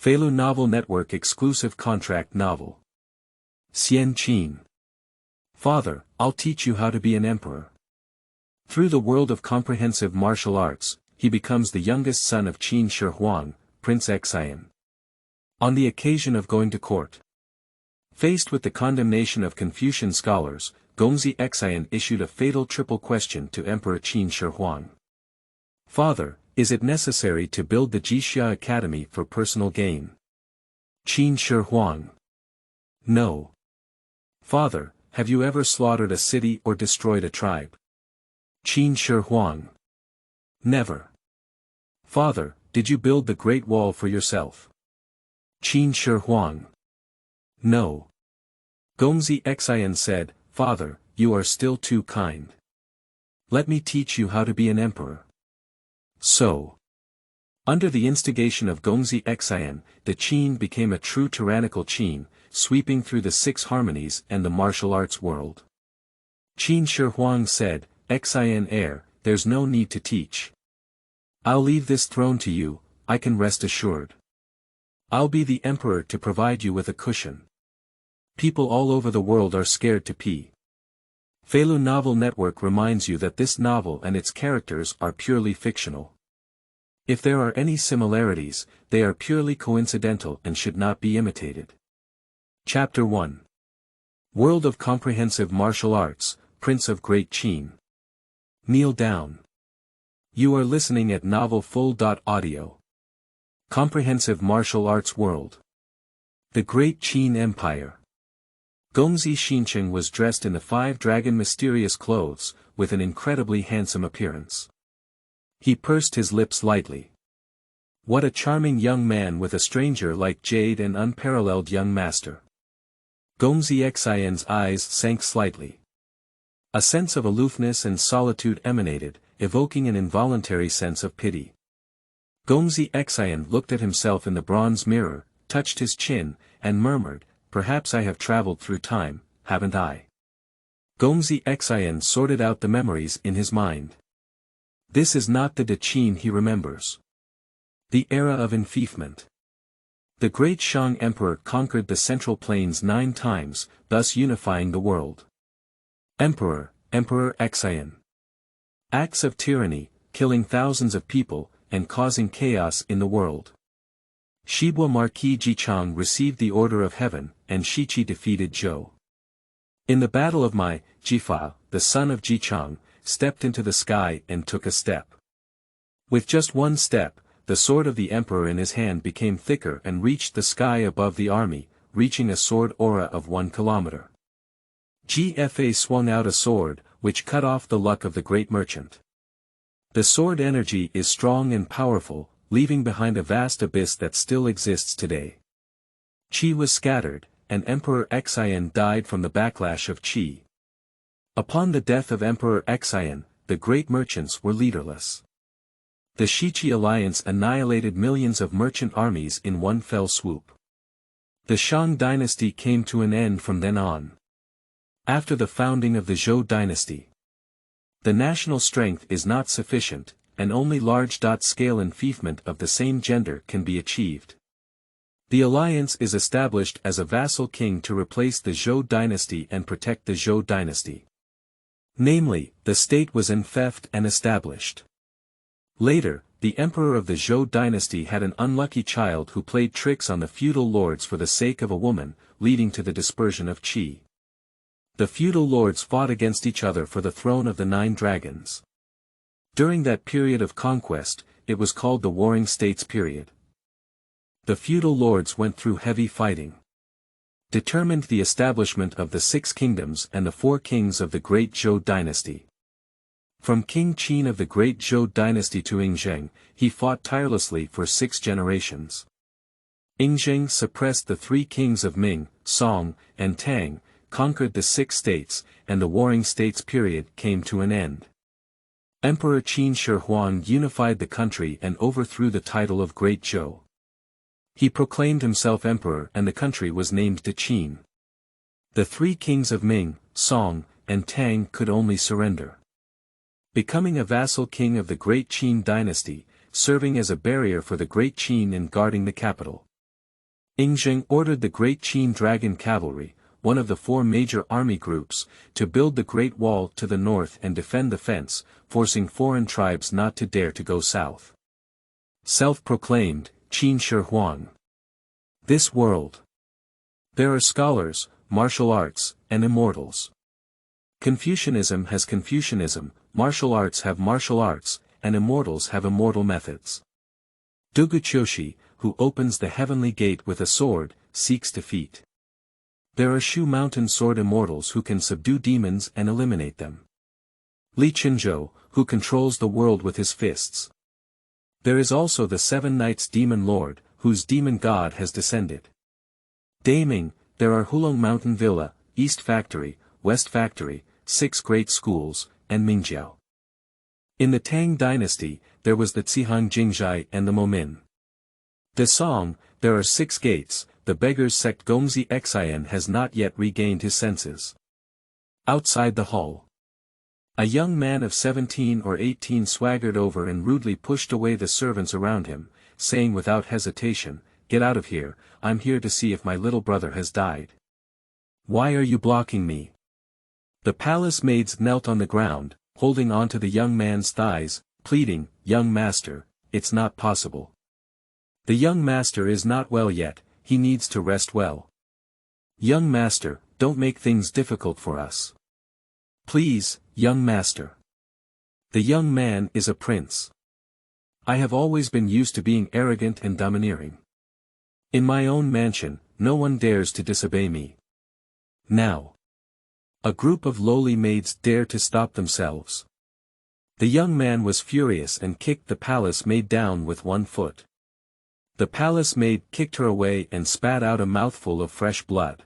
Pee.Feilu Novel Network exclusive contract novel. Xian Qin. Father, I'll teach you how to be an emperor. Through the world of comprehensive martial arts, he becomes the youngest son of Qin Shi Huang, Prince Xian. On the occasion of going to court. Faced with the condemnation of Confucian scholars, Gongzi Xin issued a fatal triple question to Emperor Qin Shi Huang. Father, is it necessary to build the Jixia Academy for personal gain? Qin Shi Huang. No. Father, have you ever slaughtered a city or destroyed a tribe? Qin Shi Huang. Never. Father, did you build the Great Wall for yourself? Qin Shi Huang. No. Gongzi Xin said, Father, you are still too kind. Let me teach you how to be an emperor. So. Under the instigation of Gongzi Xin, the Qin became a true tyrannical Qin, sweeping through the Six Harmonies and the martial arts world. Qin Shi Huang said, Xin Er, there's no need to teach. I'll leave this throne to you, I can rest assured. I'll be the emperor to provide you with a cushion. People all over the world are scared to pee.Feilu Novel Network reminds you that this novel and its characters are purely fictional. If there are any similarities, they are purely coincidental and should not be imitated. Chapter 1. World of Comprehensive Martial Arts, Prince of Great Qin. Kneel down. You are listening at Novel Full.Audio. Comprehensive Martial Arts World. The Great Qin Empire. Gongzi Xin was dressed in the five-dragon mysterious clothes, with an incredibly handsome appearance. He pursed his lips lightly. What a charming young man with a stranger like Jade and unparalleled young master. Gongzi Xin's eyes sank slightly. A sense of aloofness and solitude emanated, evoking an involuntary sense of pity. Gongzi Xin looked at himself in the bronze mirror, touched his chin, and murmured, Perhaps I have traveled through time, haven't I? Gongzi Xin sorted out the memories in his mind. This is not the Qin he remembers. The era of enfeoffment. The great Shang Emperor conquered the Central Plains 9 times, thus unifying the world. Emperor Xin. Acts of tyranny, killing thousands of people, and causing chaos in the world. Shibua Marquis Jichang received the Order of Heaven, and Shiqi defeated Zhao. In the Battle of Mai, Jifa, the son of Jichang, stepped into the sky and took a step. With just one step, the sword of the emperor in his hand became thicker and reached the sky above the army, reaching a sword aura of 1 kilometer. GFA swung out a sword, which cut off the luck of the great merchant. The sword energy is strong and powerful, leaving behind a vast abyss that still exists today. Qi was scattered, and Emperor Xin died from the backlash of Qi. Upon the death of Emperor Xin, the great merchants were leaderless. The Shiqi alliance annihilated millions of merchant armies in one fell swoop. The Shang dynasty came to an end from then on. After the founding of the Zhou dynasty, the national strength is not sufficient, and only large-scale enfeoffment of the same gender can be achieved. The alliance is established as a vassal king to replace the Zhou dynasty and protect the Zhou dynasty. Namely, the state was enfeoffed and established. Later, the emperor of the Zhou dynasty had an unlucky child who played tricks on the feudal lords for the sake of a woman, leading to the dispersion of Qi. The feudal lords fought against each other for the throne of the 9 dragons. During that period of conquest, it was called the Warring States period. The feudal lords went through heavy fighting. Determined the establishment of the 6 kingdoms and the 4 kings of the great Zhou dynasty. From King Qin of the great Zhou dynasty to Yingzheng, he fought tirelessly for 6 generations. Yingzheng suppressed the 3 kings of Ming, Song, and Tang, conquered the 6 states, and the Warring States period came to an end. Emperor Qin Shi Huang unified the country and overthrew the title of Great Zhou. He proclaimed himself emperor and the country was named Qin. The 3 kings of Ming, Song, and Tang could only surrender. Becoming a vassal king of the great Qin dynasty, serving as a barrier for the great Qin in guarding the capital. Yingzheng ordered the Great Qin Dragon Cavalry, one of the 4 major army groups, to build the Great Wall to the north and defend the fence, forcing foreign tribes not to dare to go south. Self-proclaimed, Qin Shi Huang. This world. There are scholars, martial arts, and immortals. Confucianism has Confucianism, martial arts have martial arts, and immortals have immortal methods. Duguchoshi, who opens the heavenly gate with a sword, seeks defeat. There are Shu Mountain Sword immortals who can subdue demons and eliminate them. Li Qinzhou, who controls the world with his fists. There is also the 7 Knights Demon Lord, whose demon god has descended. Daming, there are Hulong Mountain Villa, East Factory, West Factory, 6 great schools, and Mingjiao. In the Tang dynasty, there was the Zihang Jingzhai and the Momin. The Song, there are 6 gates, the beggar's sect Gongzi Xin has not yet regained his senses. Outside the hall. A young man of 17 or 18 swaggered over and rudely pushed away the servants around him, saying without hesitation, "Get out of here, I'm here to see if my little brother has died. Why are you blocking me?" The palace maids knelt on the ground, holding on to the young man's thighs, pleading, "Young master, it's not possible. The young master is not well yet, he needs to rest well. Young master, don't make things difficult for us. Please, young master. The young man is a prince. I have always been used to being arrogant and domineering. In my own mansion, no one dares to disobey me. Now. A group of lowly maids dare to stop themselves. The young man was furious and kicked the palace maid down with 1 foot. The palace maid kicked her away and spat out a mouthful of fresh blood.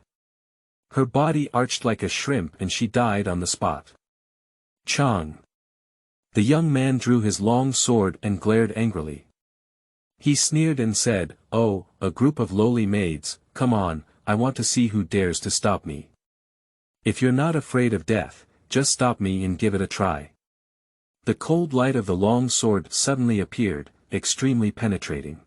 Her body arched like a shrimp and she died on the spot. Chang. The young man drew his long sword and glared angrily. He sneered and said, "Oh, a group of lowly maids, come on, I want to see who dares to stop me. If you're not afraid of death, just stop me and give it a try." The cold light of the long sword suddenly appeared, extremely penetrating.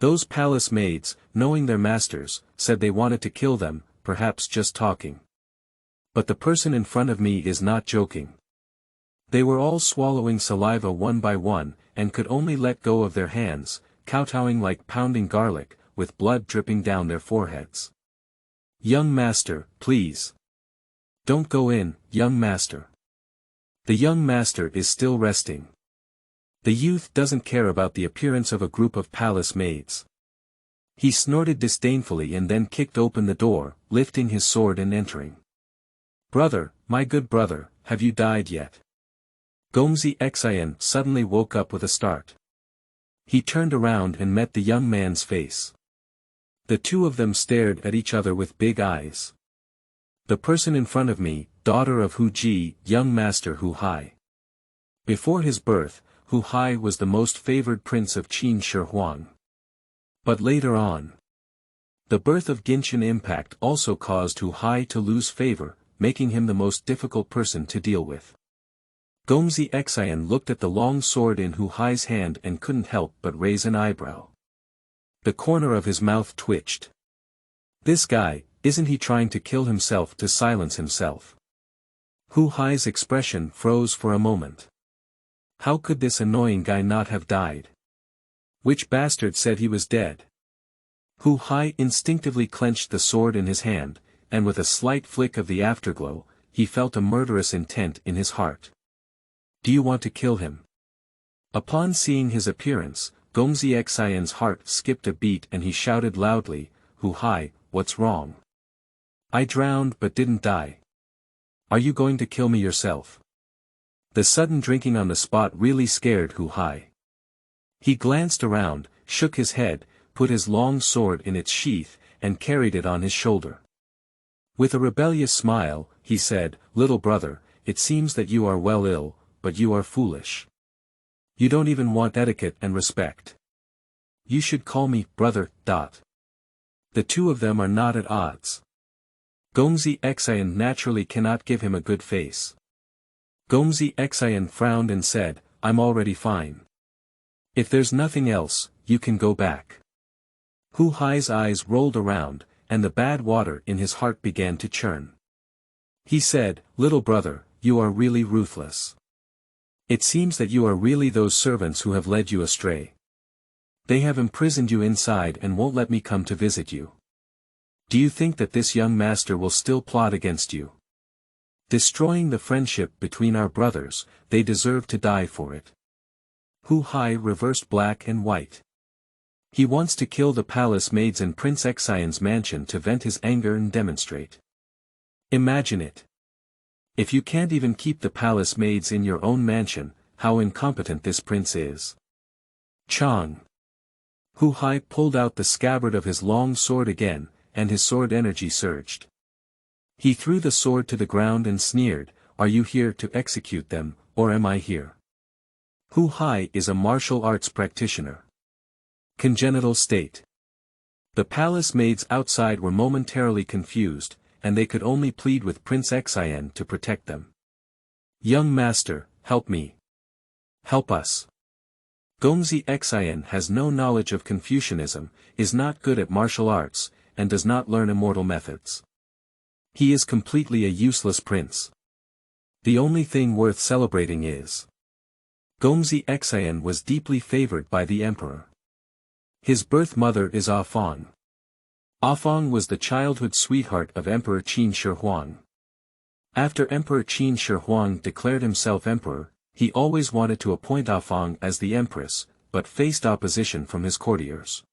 Those palace maids, knowing their masters, said they wanted to kill them, perhaps just talking. But the person in front of me is not joking. They were all swallowing saliva one by one, and could only let go of their hands, kowtowing like pounding garlic, with blood dripping down their foreheads. "Young master, please. Don't go in, young master. The young master is still resting." The youth doesn't care about the appearance of a group of palace maids. He snorted disdainfully and then kicked open the door, lifting his sword and entering. "Brother, my good brother, have you died yet?" Gongzi Xin suddenly woke up with a start. He turned around and met the young man's face. The two of them stared at each other with big eyes. "The person in front of me, daughter of Hu Ji, young master Hu Hai. Before his birth, Hu Hai was the most favored prince of Qin Shi Huang. But later on, the birth of Genshin Impact also caused Hu Hai to lose favor, making him the most difficult person to deal with." Gongzi Xin looked at the long sword in Hu Hai's hand and couldn't help but raise an eyebrow. The corner of his mouth twitched. This guy, isn't he trying to kill himself to silence himself? Hu Hai's expression froze for a moment. How could this annoying guy not have died? Which bastard said he was dead? Hu Hai instinctively clenched the sword in his hand, and with a slight flick of the afterglow, he felt a murderous intent in his heart. "Do you want to kill him?" Upon seeing his appearance, Gongzi Xin's heart skipped a beat and he shouted loudly, "Hu Hai, what's wrong? I drowned but didn't die. Are you going to kill me yourself?" The sudden drinking on the spot really scared Hu Hai. He glanced around, shook his head, put his long sword in its sheath, and carried it on his shoulder. With a rebellious smile, he said, "Little brother, it seems that you are well ill, but you are foolish. You don't even want etiquette and respect. You should call me brother. The two of them are not at odds." Gongzi Xin naturally cannot give him a good face. Gongzi Xin frowned and said, "I'm already fine. If there's nothing else, you can go back." Hu Hai's eyes rolled around, and the bad water in his heart began to churn. He said, "Little brother, you are really ruthless. It seems that you are really those servants who have led you astray. They have imprisoned you inside and won't let me come to visit you. Do you think that this young master will still plot against you? Destroying the friendship between our brothers, they deserve to die for it." Hu Hai reversed black and white. He wants to kill the palace maids in Prince Xian's mansion to vent his anger and demonstrate. Imagine it. If you can't even keep the palace maids in your own mansion, how incompetent this prince is. Chang. Hu Hai pulled out the scabbard of his long sword again, and his sword energy surged. He threw the sword to the ground and sneered, "Are you here to execute them, or am I here?" Hu Hai is a martial arts practitioner. Congenital state. The palace maids outside were momentarily confused, and they could only plead with Prince Xian to protect them. "Young master, help me. Help us. Gongzi Xin has no knowledge of Confucianism, is not good at martial arts, and does not learn immortal methods. He is completely a useless prince. The only thing worth celebrating is." Gongzi Xin was deeply favored by the emperor. His birth mother is Fong. Fong was the childhood sweetheart of Emperor Qin Shi Huang. After Emperor Qin Shi Huang declared himself emperor, he always wanted to appoint Fong as the empress, but faced opposition from his courtiers.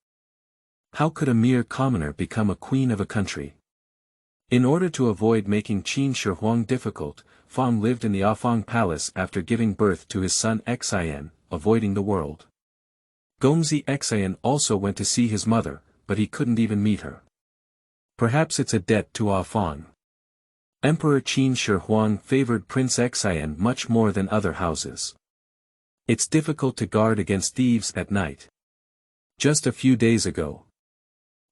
How could a mere commoner become a queen of a country? In order to avoid making Qin Shi Huang difficult, Fong lived in the Fong palace after giving birth to his son Xian, avoiding the world. Gongzi Xin also went to see his mother, but he couldn't even meet her. Perhaps it's a debt to Fong. Emperor Qin Shi Huang favored Prince Xian much more than other houses. It's difficult to guard against thieves at night. Just a few days ago,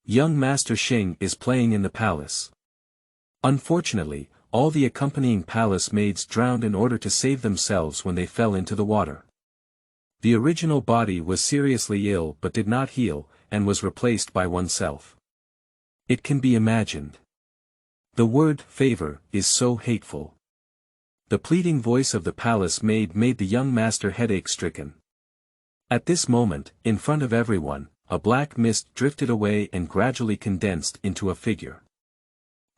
young Master Xing is playing in the palace. Unfortunately, all the accompanying palace maids drowned in order to save themselves when they fell into the water. The original body was seriously ill but did not heal, and was replaced by oneself. It can be imagined. The word favor is so hateful. The pleading voice of the palace maid made the young master headache-stricken. At this moment, in front of everyone, a black mist drifted away and gradually condensed into a figure.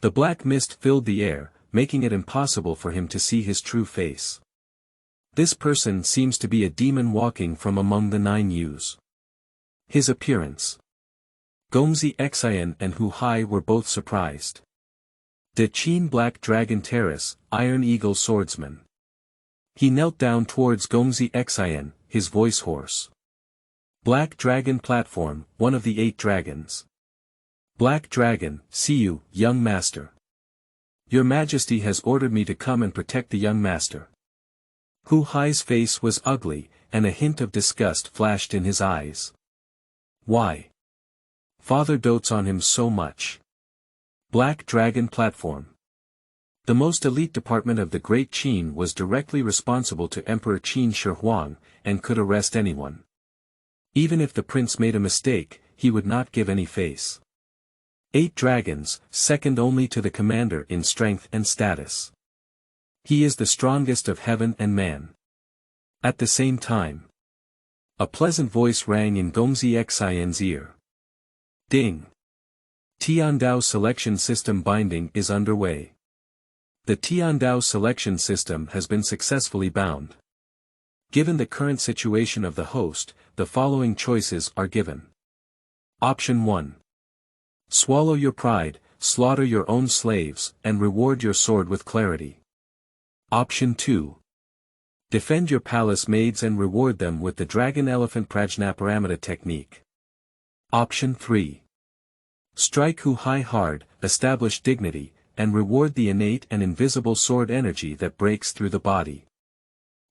The black mist filled the air, making it impossible for him to see his true face. This person seems to be a demon walking from among the 9 ewes. His appearance. Gongzi Xin and Hu Hai were both surprised. De Qin Black Dragon Terrace, Iron Eagle Swordsman. He knelt down towards Gongzi Xin, his voice hoarse. Black Dragon Platform, one of the 8 dragons. Black Dragon, see you, young master. Your Majesty has ordered me to come and protect the young master. Hu Hai's face was ugly, and a hint of disgust flashed in his eyes. Why? Father dotes on him so much. Black Dragon Platform. The most elite department of the Great Qin was directly responsible to Emperor Qin Shi Huang, and could arrest anyone. Even if the prince made a mistake, he would not give any face. 8 dragons, second only to the commander in strength and status. He is the strongest of heaven and man. At the same time, a pleasant voice rang in Gongzi Xin's ear. Ding! Tianbao selection system binding is underway. The Tianbao selection system has been successfully bound. Given the current situation of the host, the following choices are given. Option 1. Swallow your pride, slaughter your own slaves, and reward your sword with clarity. Option 2. Defend your palace maids and reward them with the Dragon Elephant Prajnaparamita technique. Option 3. Strike Hu Hai hard, establish dignity, and reward the innate and invisible sword energy that breaks through the body.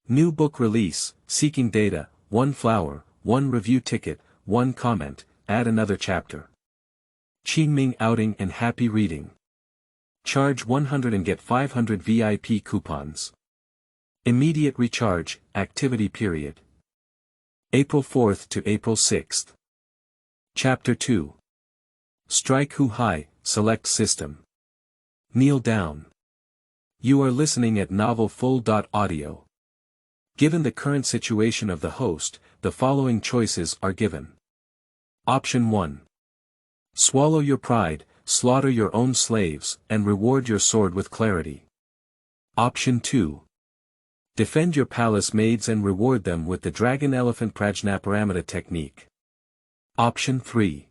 New book release, seeking data, 1 flower, 1 review ticket, 1 comment, add another chapter. Qingming outing and happy reading. Charge 100 and get 500 VIP coupons. Immediate recharge, activity period. April 4th to April 6th. Chapter 2. Strike Hu Hai, select system. Kneel down. You are listening at novel full.audio. Given the current situation of the host, the following choices are given. Option 1. Swallow your pride, slaughter your own slaves, and reward your sword with clarity. Option 2. Defend your palace maids and reward them with the dragon-elephant prajnaparamita technique. Option 3.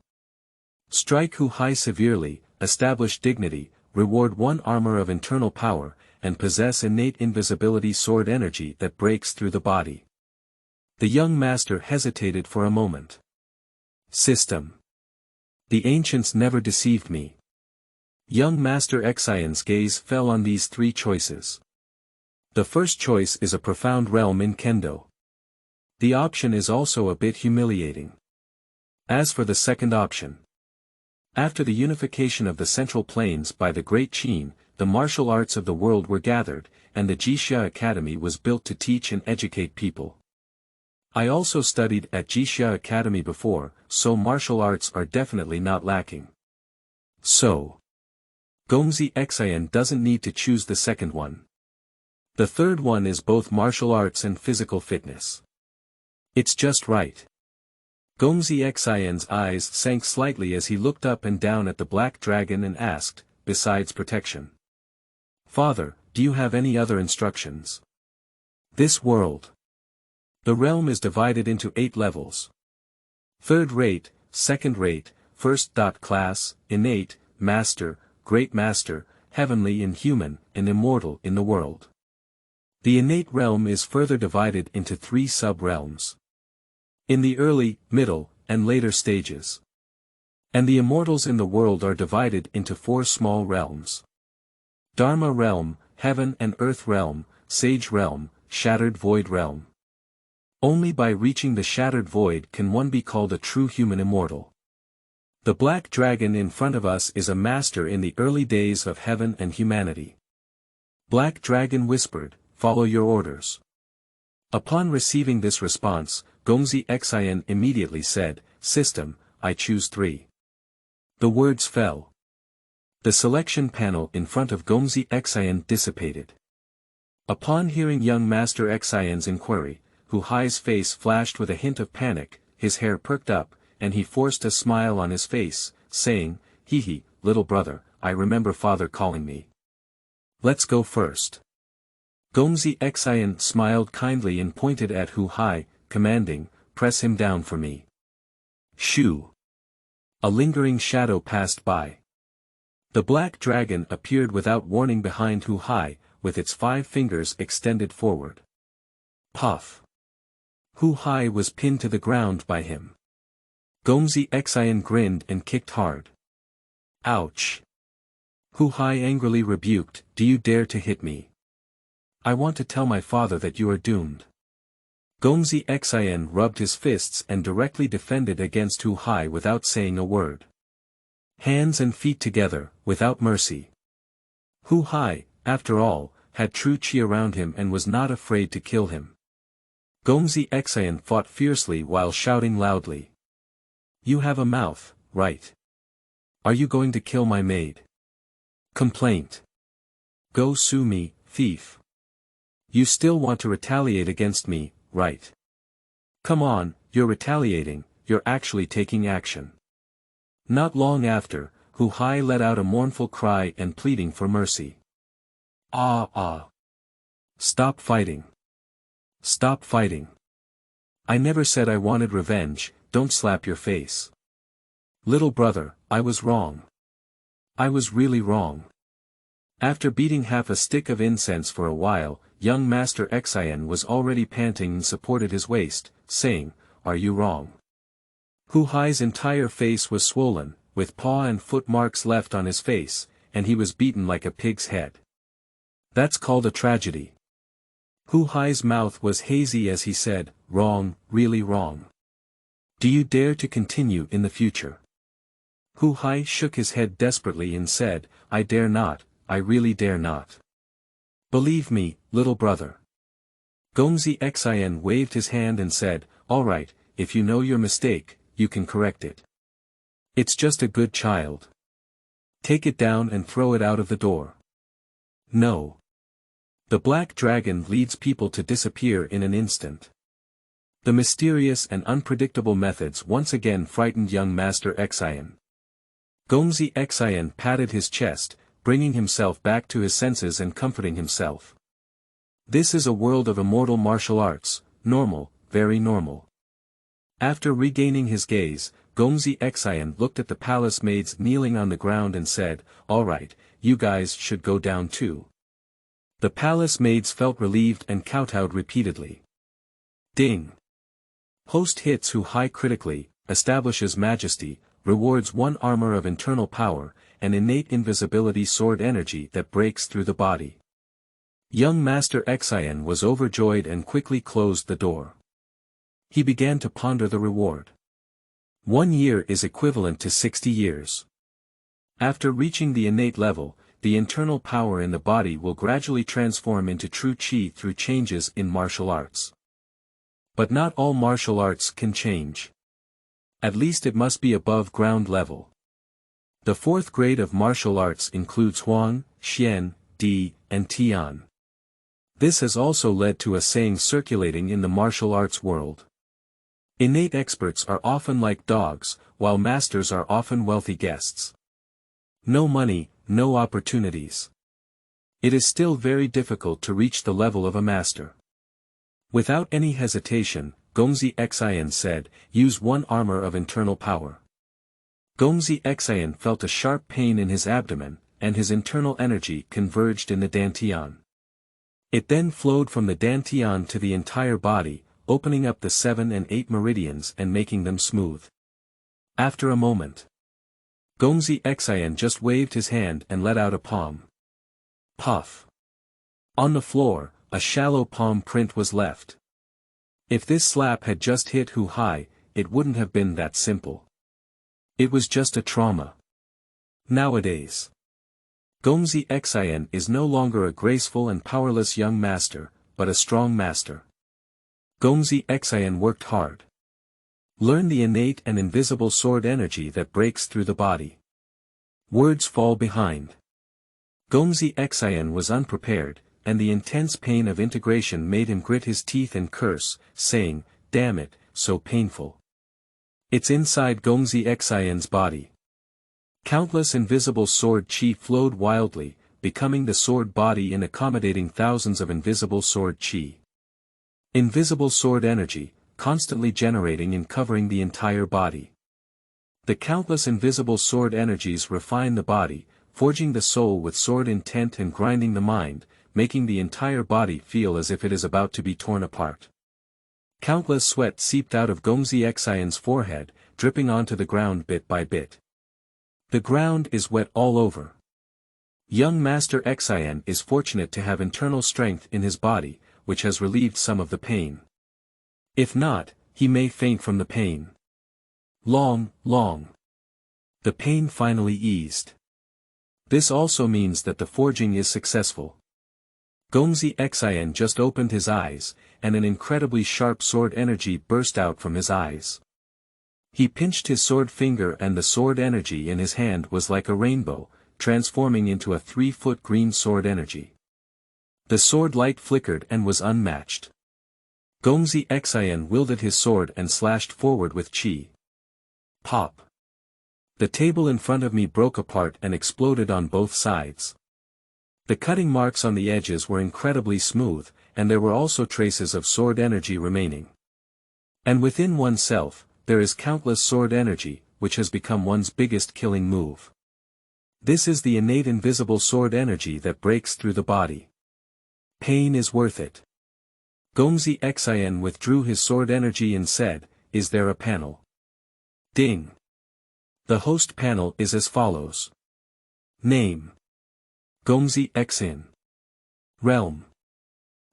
Strike Hu Hai severely, establish dignity, reward one armor of internal power, and possess innate invisibility sword energy that breaks through the body. The young master hesitated for a moment. System. The ancients never deceived me. Young master Xian's gaze fell on these three choices. The first choice is a profound realm in Kendo. The option is also a bit humiliating. As for the second option. After the unification of the Central Plains by the Great Qin, the martial arts of the world were gathered, and the Jixia Academy was built to teach and educate people. I also studied at Jixia Academy before, so martial arts are definitely not lacking. So, Gongzi Xin doesn't need to choose the second one. The third one is both martial arts and physical fitness. It's just right. Gongzi Xin's eyes sank slightly as he looked up and down at the black dragon and asked, besides protection. Father, do you have any other instructions? This world. The realm is divided into 8 levels. Third rate, second rate, first class, innate, master, great master, heavenly and human, and immortal in the world. The innate realm is further divided into 3 sub-realms. In the early, middle, and later stages. And the immortals in the world are divided into 4 small realms. Dharma realm, heaven and earth realm, sage realm, shattered void realm. Only by reaching the shattered void can one be called a true human immortal. The black dragon in front of us is a master in the early days of heaven and humanity. Black dragon whispered, follow your orders. Upon receiving this response, Gongzi Xin immediately said, System, I choose 3. The words fell. The selection panel in front of Gongzi Xin dissipated. Upon hearing young master Xin's inquiry, Hu Hai's face flashed with a hint of panic, his hair perked up, and he forced a smile on his face, saying, Hee, little brother, I remember father calling me. Let's go first. Gongzi Xin smiled kindly and pointed at Hu Hai, commanding, press him down for me. Shoo! A lingering shadow passed by. The black dragon appeared without warning behind Hu Hai, with its 5 fingers extended forward. Puff! Hu Hai was pinned to the ground by him. Gongzi Xin grinned and kicked hard. Ouch! Hu Hai angrily rebuked, do you dare to hit me? I want to tell my father that you are doomed. Gongzi Xin rubbed his fists and directly defended against Hu Hai without saying a word. Hands and feet together, without mercy. Hu Hai, after all, had true qi around him and was not afraid to kill him. Gongzi Xin fought fiercely while shouting loudly. You have a mouth, right? Are you going to kill my maid? Complaint. Go sue me, thief. You still want to retaliate against me, right? Come on, you're retaliating, you're actually taking action. Not long after, Hu Hai let out a mournful cry and pleading for mercy. Ah! Stop fighting. Stop fighting. I never said I wanted revenge, don't slap your face. Little brother, I was wrong. I was really wrong. After beating half a stick of incense for a while, young master Xin was already panting and supported his waist, saying, Are you wrong? Hu Hai's entire face was swollen, with paw and foot marks left on his face, and he was beaten like a pig's head. That's called a tragedy. Hu Hai's mouth was hazy as he said, Wrong, really wrong. Do you dare to continue in the future? Hu Hai shook his head desperately and said, I dare not, I really dare not. Believe me, little brother. Gongzi Xin waved his hand and said, All right, if you know your mistake, you can correct it. It's just a good child. Take it down and throw it out of the door. No. The black dragon leads people to disappear in an instant. The mysterious and unpredictable methods once again frightened young Master Xian. Gongzi Xin patted his chest, bringing himself back to his senses and comforting himself. This is a world of immortal martial arts, normal, very normal. After regaining his gaze, Gongzi Xin looked at the palace maids kneeling on the ground and said, "All right, you guys should go down too." The palace maids felt relieved and kowtowed repeatedly. Ding! Host hits who high critically, establishes majesty, rewards 1 armor of internal power, and innate invisibility sword energy that breaks through the body. Young Master Xian was overjoyed and quickly closed the door. He began to ponder the reward. 1 year is equivalent to 60 years. After reaching the innate level, the internal power in the body will gradually transform into true qi through changes in martial arts. But not all martial arts can change. At least it must be above ground level. The 4th grade of martial arts includes Huang, Xian, Di, and Tian. This has also led to a saying circulating in the martial arts world. Innate experts are often like dogs, while masters are often wealthy guests. No money, no opportunities. It is still very difficult to reach the level of a master. Without any hesitation, Gongzi Xin said, "Use 1 armor of internal power." Gongzi Xin felt a sharp pain in his abdomen, and his internal energy converged in the dantian. It then flowed from the dantian to the entire body, opening up the 7 and 8 meridians and making them smooth. After a moment, Gongzi Xin just waved his hand and let out a palm. Puff. On the floor, a shallow palm print was left. If this slap had just hit Hu Hai, it wouldn't have been that simple. It was just a trauma. Nowadays, Gongzi Xin is no longer a graceful and powerless young master, but a strong master. Gongzi Xin worked hard. Learn the innate and invisible sword energy that breaks through the body. Words fall behind. Gongzi Xin was unprepared, and the intense pain of integration made him grit his teeth and curse, saying, "Damn it, so painful." It's inside Gongzi Xian's body. Countless invisible sword chi flowed wildly, becoming the sword body and accommodating thousands of invisible sword chi. Invisible sword energy, constantly generating and covering the entire body. The countless invisible sword energies refine the body, forging the soul with sword intent and grinding the mind, making the entire body feel as if it is about to be torn apart. Countless sweat seeped out of Gongzi Xian's forehead, dripping onto the ground bit by bit. The ground is wet all over. Young Master Xian is fortunate to have internal strength in his body, which has relieved some of the pain. If not, he may faint from the pain. Long. The pain finally eased. This also means that the forging is successful. Gongzi Xian just opened his eyes, and an incredibly sharp sword energy burst out from his eyes. He pinched his sword finger and the sword energy in his hand was like a rainbow, transforming into a 3-foot green sword energy. The sword light flickered and was unmatched. Gongzi Xian wielded his sword and slashed forward with chi. Pop. The table in front of me broke apart and exploded on both sides. The cutting marks on the edges were incredibly smooth, and there were also traces of sword energy remaining. And within oneself, there is countless sword energy, which has become one's biggest killing move. This is the innate invisible sword energy that breaks through the body. Pain is worth it. Gongzi Xian withdrew his sword energy and said, "Is there a panel?" Ding. The host panel is as follows. Name. Gongzi Xin. Realm.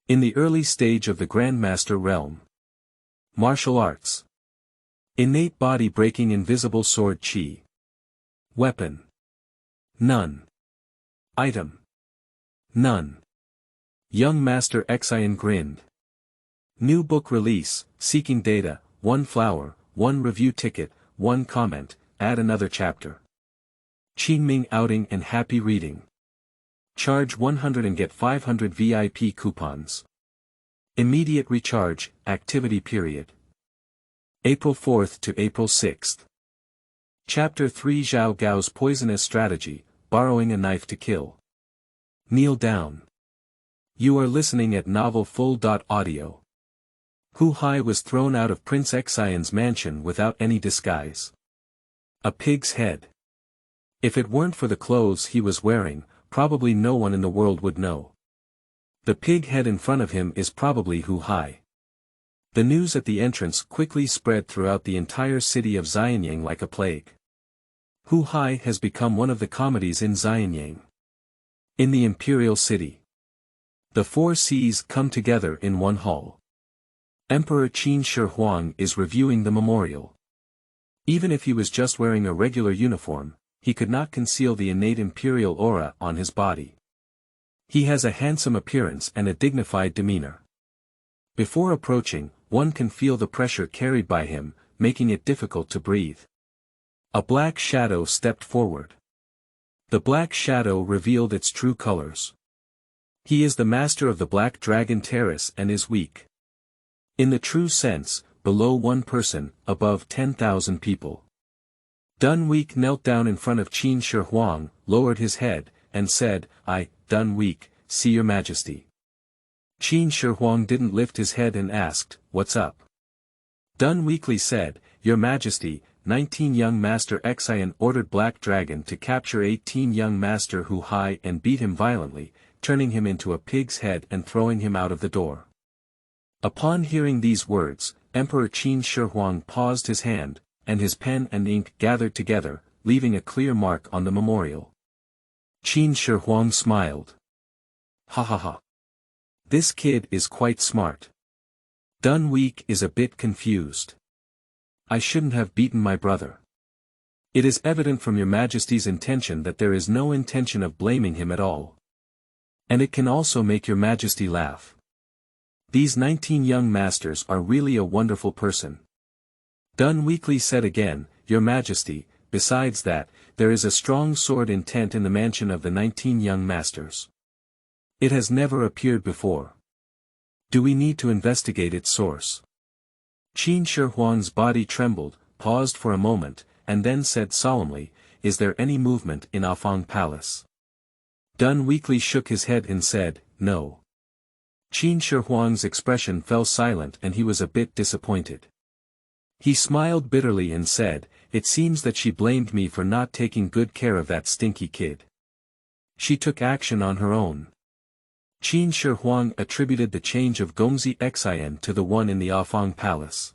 In the early stage of the Grandmaster realm. Martial arts. Innate body breaking invisible sword chi. Weapon. None. Item. None. Young Master Xian grinned. New book release, seeking data, 1 flower, 1 review ticket, 1 comment, add another chapter. Qingming outing and happy reading. Charge 100 and get 500 VIP coupons. Immediate recharge, activity period. April 4th to April 6th. Chapter 3 Zhao Gao's poisonous strategy, borrowing a knife to kill. Kneel down. You are listening at novel full.audio. Hu Hai was thrown out of Prince Xian's mansion without any disguise. A pig's head. If it weren't for the clothes he was wearing, probably no one in the world would know. The pig head in front of him is probably Hu Hai. The news at the entrance quickly spread throughout the entire city of Xianyang like a plague. Hu Hai has become one of the comedies in Xianyang. In the imperial city, the four Cs come together in one hall. Emperor Qin Shi Huang is reviewing the memorial. Even if he was just wearing a regular uniform, he could not conceal the innate imperial aura on his body. He has a handsome appearance and a dignified demeanor. Before approaching, one can feel the pressure carried by him, making it difficult to breathe. A black shadow stepped forward. The black shadow revealed its true colors. He is the master of the Black Dragon Terrace and is weak. In the true sense, below one person, above 10,000 people. Dun Week knelt down in front of Qin Shi Huang, lowered his head, and said, "I, Dun Week, see your majesty." Qin Shi Huang didn't lift his head and asked, "What's up?" Dun Weekly said, "Your majesty, 19 young master Xian ordered Black Dragon to capture 18 young master Hu Hai and beat him violently, turning him into a pig's head and throwing him out of the door." Upon hearing these words, Emperor Qin Shi Huang paused his hand, and his pen and ink gathered together, leaving a clear mark on the memorial. Qin Shi Huang smiled. "Ha ha ha. This kid is quite smart. Dun Week is a bit confused. I shouldn't have beaten my brother. It is evident from your majesty's intention that there is no intention of blaming him at all. And it can also make your majesty laugh. These 19 young masters are really a wonderful person." Dun Weekly said again, "Your majesty, besides that, there is a strong sword intent in the mansion of the 19 young masters. It has never appeared before. Do we need to investigate its source?" Qin Shi Huang's body trembled, paused for a moment, and then said solemnly, "Is there any movement in Afang Palace?" Dun Weekly shook his head and said, "No." Qin Shi Huang's expression fell silent and he was a bit disappointed. He smiled bitterly and said, "It seems that she blamed me for not taking good care of that stinky kid. She took action on her own." Qin Shi Huang attributed the change of Gongzi Xin to the one in the Afang Palace.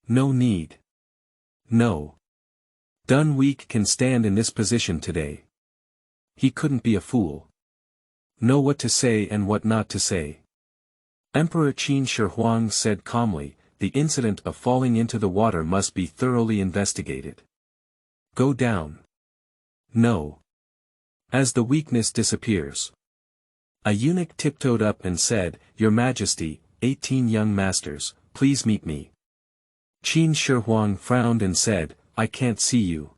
"No need. No. Dun Week can stand in this position today. He couldn't be a fool. Know what to say and what not to say." Emperor Qin Shi Huang said calmly, "The incident of falling into the water must be thoroughly investigated. Go down." "No." As the weakness disappears. A eunuch tiptoed up and said, "Your Majesty, 18 young masters, please meet me." Qin Shi Huang frowned and said, "I can't see you."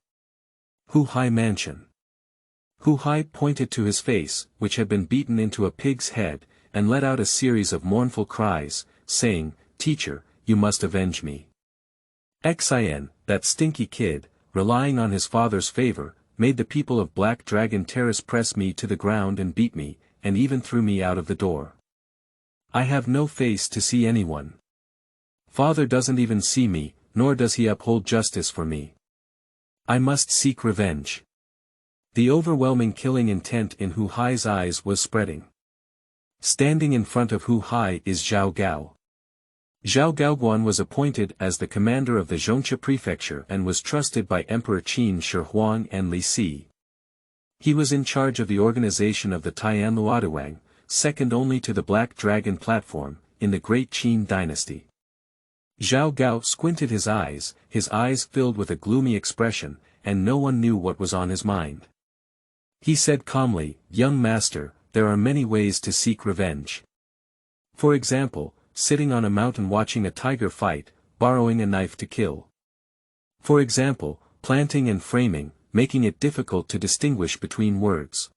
"Hu Hai Mansion." Hu Hai pointed to his face, which had been beaten into a pig's head, and let out a series of mournful cries, saying, "Teacher, you must avenge me. Xian, that stinky kid, relying on his father's favor, made the people of Black Dragon Terrace press me to the ground and beat me, and even threw me out of the door. I have no face to see anyone. Father doesn't even see me, nor does he uphold justice for me. I must seek revenge." The overwhelming killing intent in Hu Hai's eyes was spreading. Standing in front of Hu Hai is Zhao Gao. Zhao Gaoguan was appointed as the commander of the Xianxia prefecture and was trusted by Emperor Qin Shi Huang and Li Si. He was in charge of the organization of the Tianluoduang, second only to the Black Dragon platform, in the Great Qin dynasty. Zhao Gao squinted his eyes filled with a gloomy expression, and no one knew what was on his mind. He said calmly, "Young master, there are many ways to seek revenge. For example, sitting on a mountain watching a tiger fight, borrowing a knife to kill. For example, planting and framing, making it difficult to distinguish between words.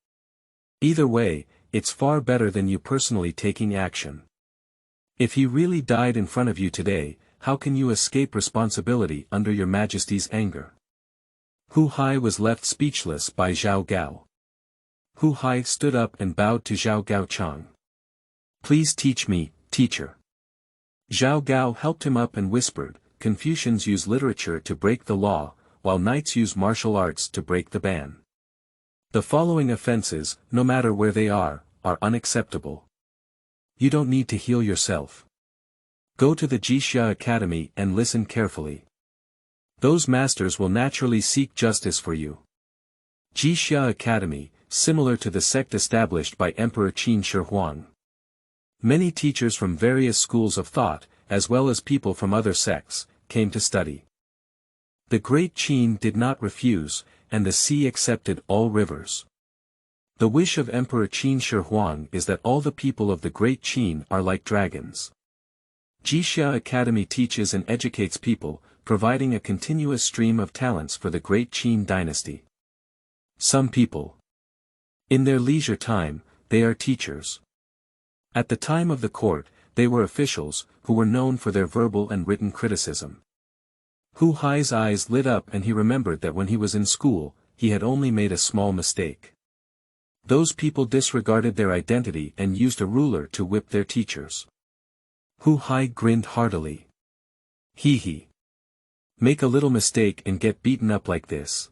Either way, it's far better than you personally taking action. If he really died in front of you today, how can you escape responsibility under your Majesty's anger? Hu Hai was left speechless by Zhao Gao. Hu Hai stood up and bowed to Zhao Gao Chang. Please teach me, teacher. Zhao Gao helped him up and whispered, Confucians use literature to break the law, while knights use martial arts to break the ban. The following offenses, no matter where they are unacceptable. You don't need to heal yourself. Go to the Jixia Academy and listen carefully. Those masters will naturally seek justice for you. Jixia Academy, similar to the sect established by Emperor Qin Shi Huang. Many teachers from various schools of thought, as well as people from other sects, came to study. The great Qin did not refuse, and the sea accepted all rivers. The wish of Emperor Qin Shi Huang is that all the people of the great Qin are like dragons. Jixia Academy teaches and educates people, providing a continuous stream of talents for the great Qin dynasty. Some people. In their leisure time, they are teachers. At the time of the court, they were officials, who were known for their verbal and written criticism. Hu Hai's eyes lit up and he remembered that when he was in school, he had only made a small mistake. Those people disregarded their identity and used a ruler to whip their teachers. Hu Hai grinned heartily. He. Make a little mistake and get beaten up like this.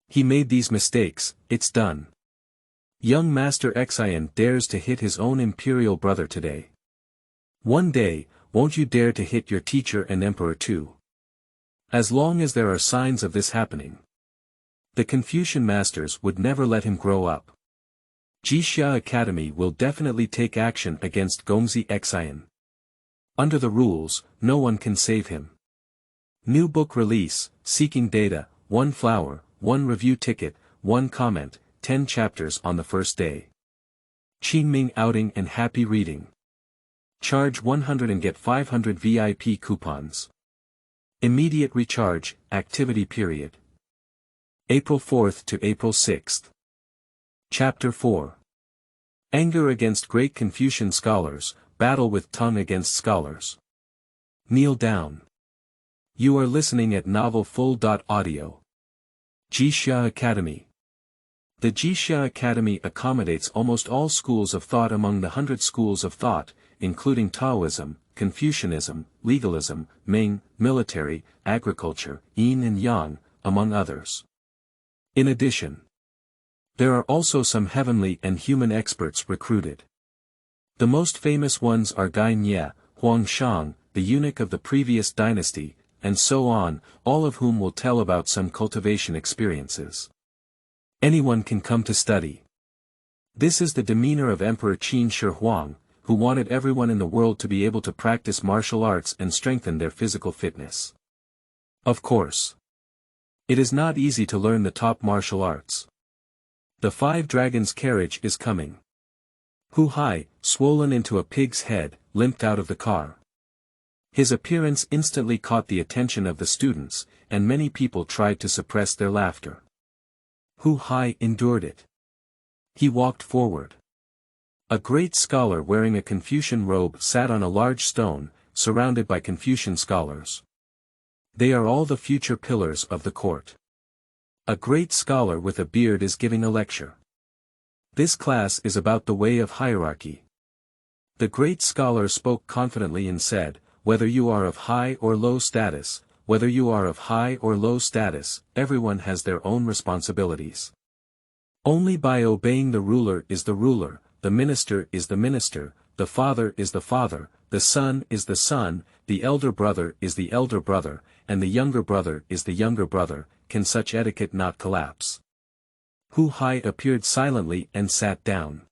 He made these mistakes, it's done. Young Master Xian dares to hit his own imperial brother today. One day, won't you dare to hit your teacher and emperor too? As long as there are signs of this happening. The Confucian masters would never let him grow up. Jixia Academy will definitely take action against Gongzi Xin. Under the rules, no one can save him. New book release, seeking data, 1 flower, 1 review ticket, 1 comment, 10 chapters on the first day. Qingming outing and happy reading. Charge 100 and get 500 VIP coupons. Immediate recharge, activity period. April 4th to April 6th. Chapter 4. Anger against great Confucian scholars, battle with tongue against scholars. Kneel down. You are listening at novelfull.audio. Jixia Academy. The Jixia Academy accommodates almost all schools of thought among the 100 schools of thought, including Taoism, Confucianism, legalism, Ming, military, agriculture, yin and yang, among others. In addition, there are also some heavenly and human experts recruited. The most famous ones are Gai Nye, Huang Shang, the eunuch of the previous dynasty, and so on, all of whom will tell about some cultivation experiences. Anyone can come to study. This is the demeanor of Emperor Qin Shi Huang, who wanted everyone in the world to be able to practice martial arts and strengthen their physical fitness. Of course, it is not easy to learn the top martial arts. The 5 dragons carriage is coming. Hu Hai, swollen into a pig's head, limped out of the car. His appearance instantly caught the attention of the students, and many people tried to suppress their laughter. Hu Hai endured it. He walked forward. A great scholar wearing a Confucian robe sat on a large stone, surrounded by Confucian scholars. They are all the future pillars of the court. A great scholar with a beard is giving a lecture. This class is about the way of hierarchy. The great scholar spoke confidently and said, whether you are of high or low status, whether you are of high or low status, everyone has their own responsibilities. Only by obeying the ruler is the ruler, the minister is the minister, the father is the father, the son is the son, the elder brother is the elder brother, and the younger brother is the younger brother. Can such etiquette not collapse? Hu Hai appeared silently and sat down.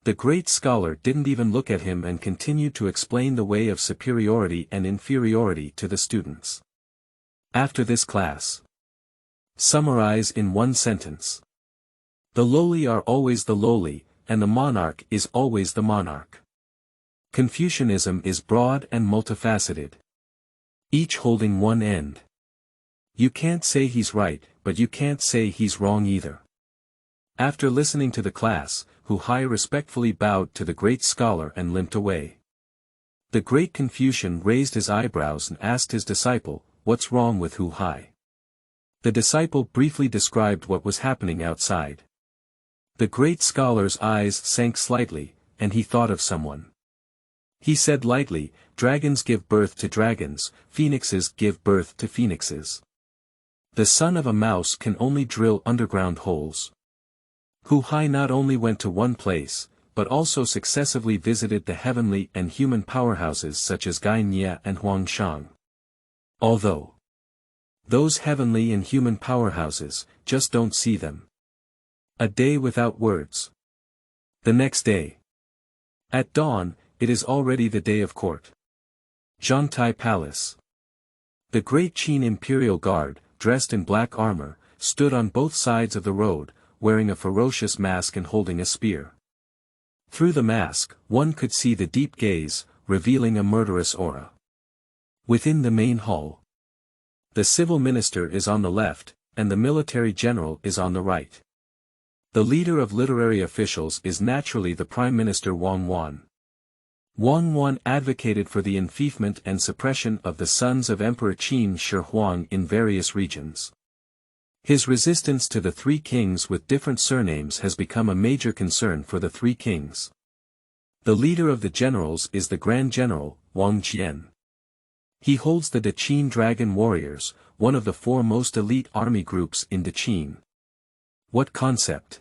The great scholar didn't even look at him and continued to explain the way of superiority and inferiority to the students. After this class, summarize in 1 sentence. The lowly are always the lowly, and the monarch is always the monarch. Confucianism is broad and multifaceted, each holding one end. You can't say he's right, but you can't say he's wrong either. After listening to the class, Hu Hai respectfully bowed to the great scholar and limped away. The great Confucian raised his eyebrows and asked his disciple, "What's wrong with Hu Hai?" The disciple briefly described what was happening outside. The great scholar's eyes sank slightly, and he thought of someone. He said lightly, "Dragons give birth to dragons, phoenixes give birth to phoenixes. The son of a mouse can only drill underground holes." Hu Hai not only went to one place, but also successively visited the heavenly and human powerhouses such as Xianxia and Huangshan. Although those heavenly and human powerhouses just don't see them. A day without words. The next day. At dawn, it is already the day of court. Zhangtai Palace. The great Qin Imperial Guard, dressed in black armor, stood on both sides of the road, wearing a ferocious mask and holding a spear. Through the mask, one could see the deep gaze, revealing a murderous aura. Within the main hall, the civil minister is on the left, and the military general is on the right. The leader of literary officials is naturally the Prime Minister Wang Wan. Wang Wan advocated for the enfeoffment and suppression of the sons of Emperor Qin Shi Huang in various regions. His resistance to the three kings with different surnames has become a major concern for the three kings. The leader of the generals is the Grand General, Wang Jian. He holds the Qin Dragon Warriors, one of the four most elite army groups in Qin. What concept?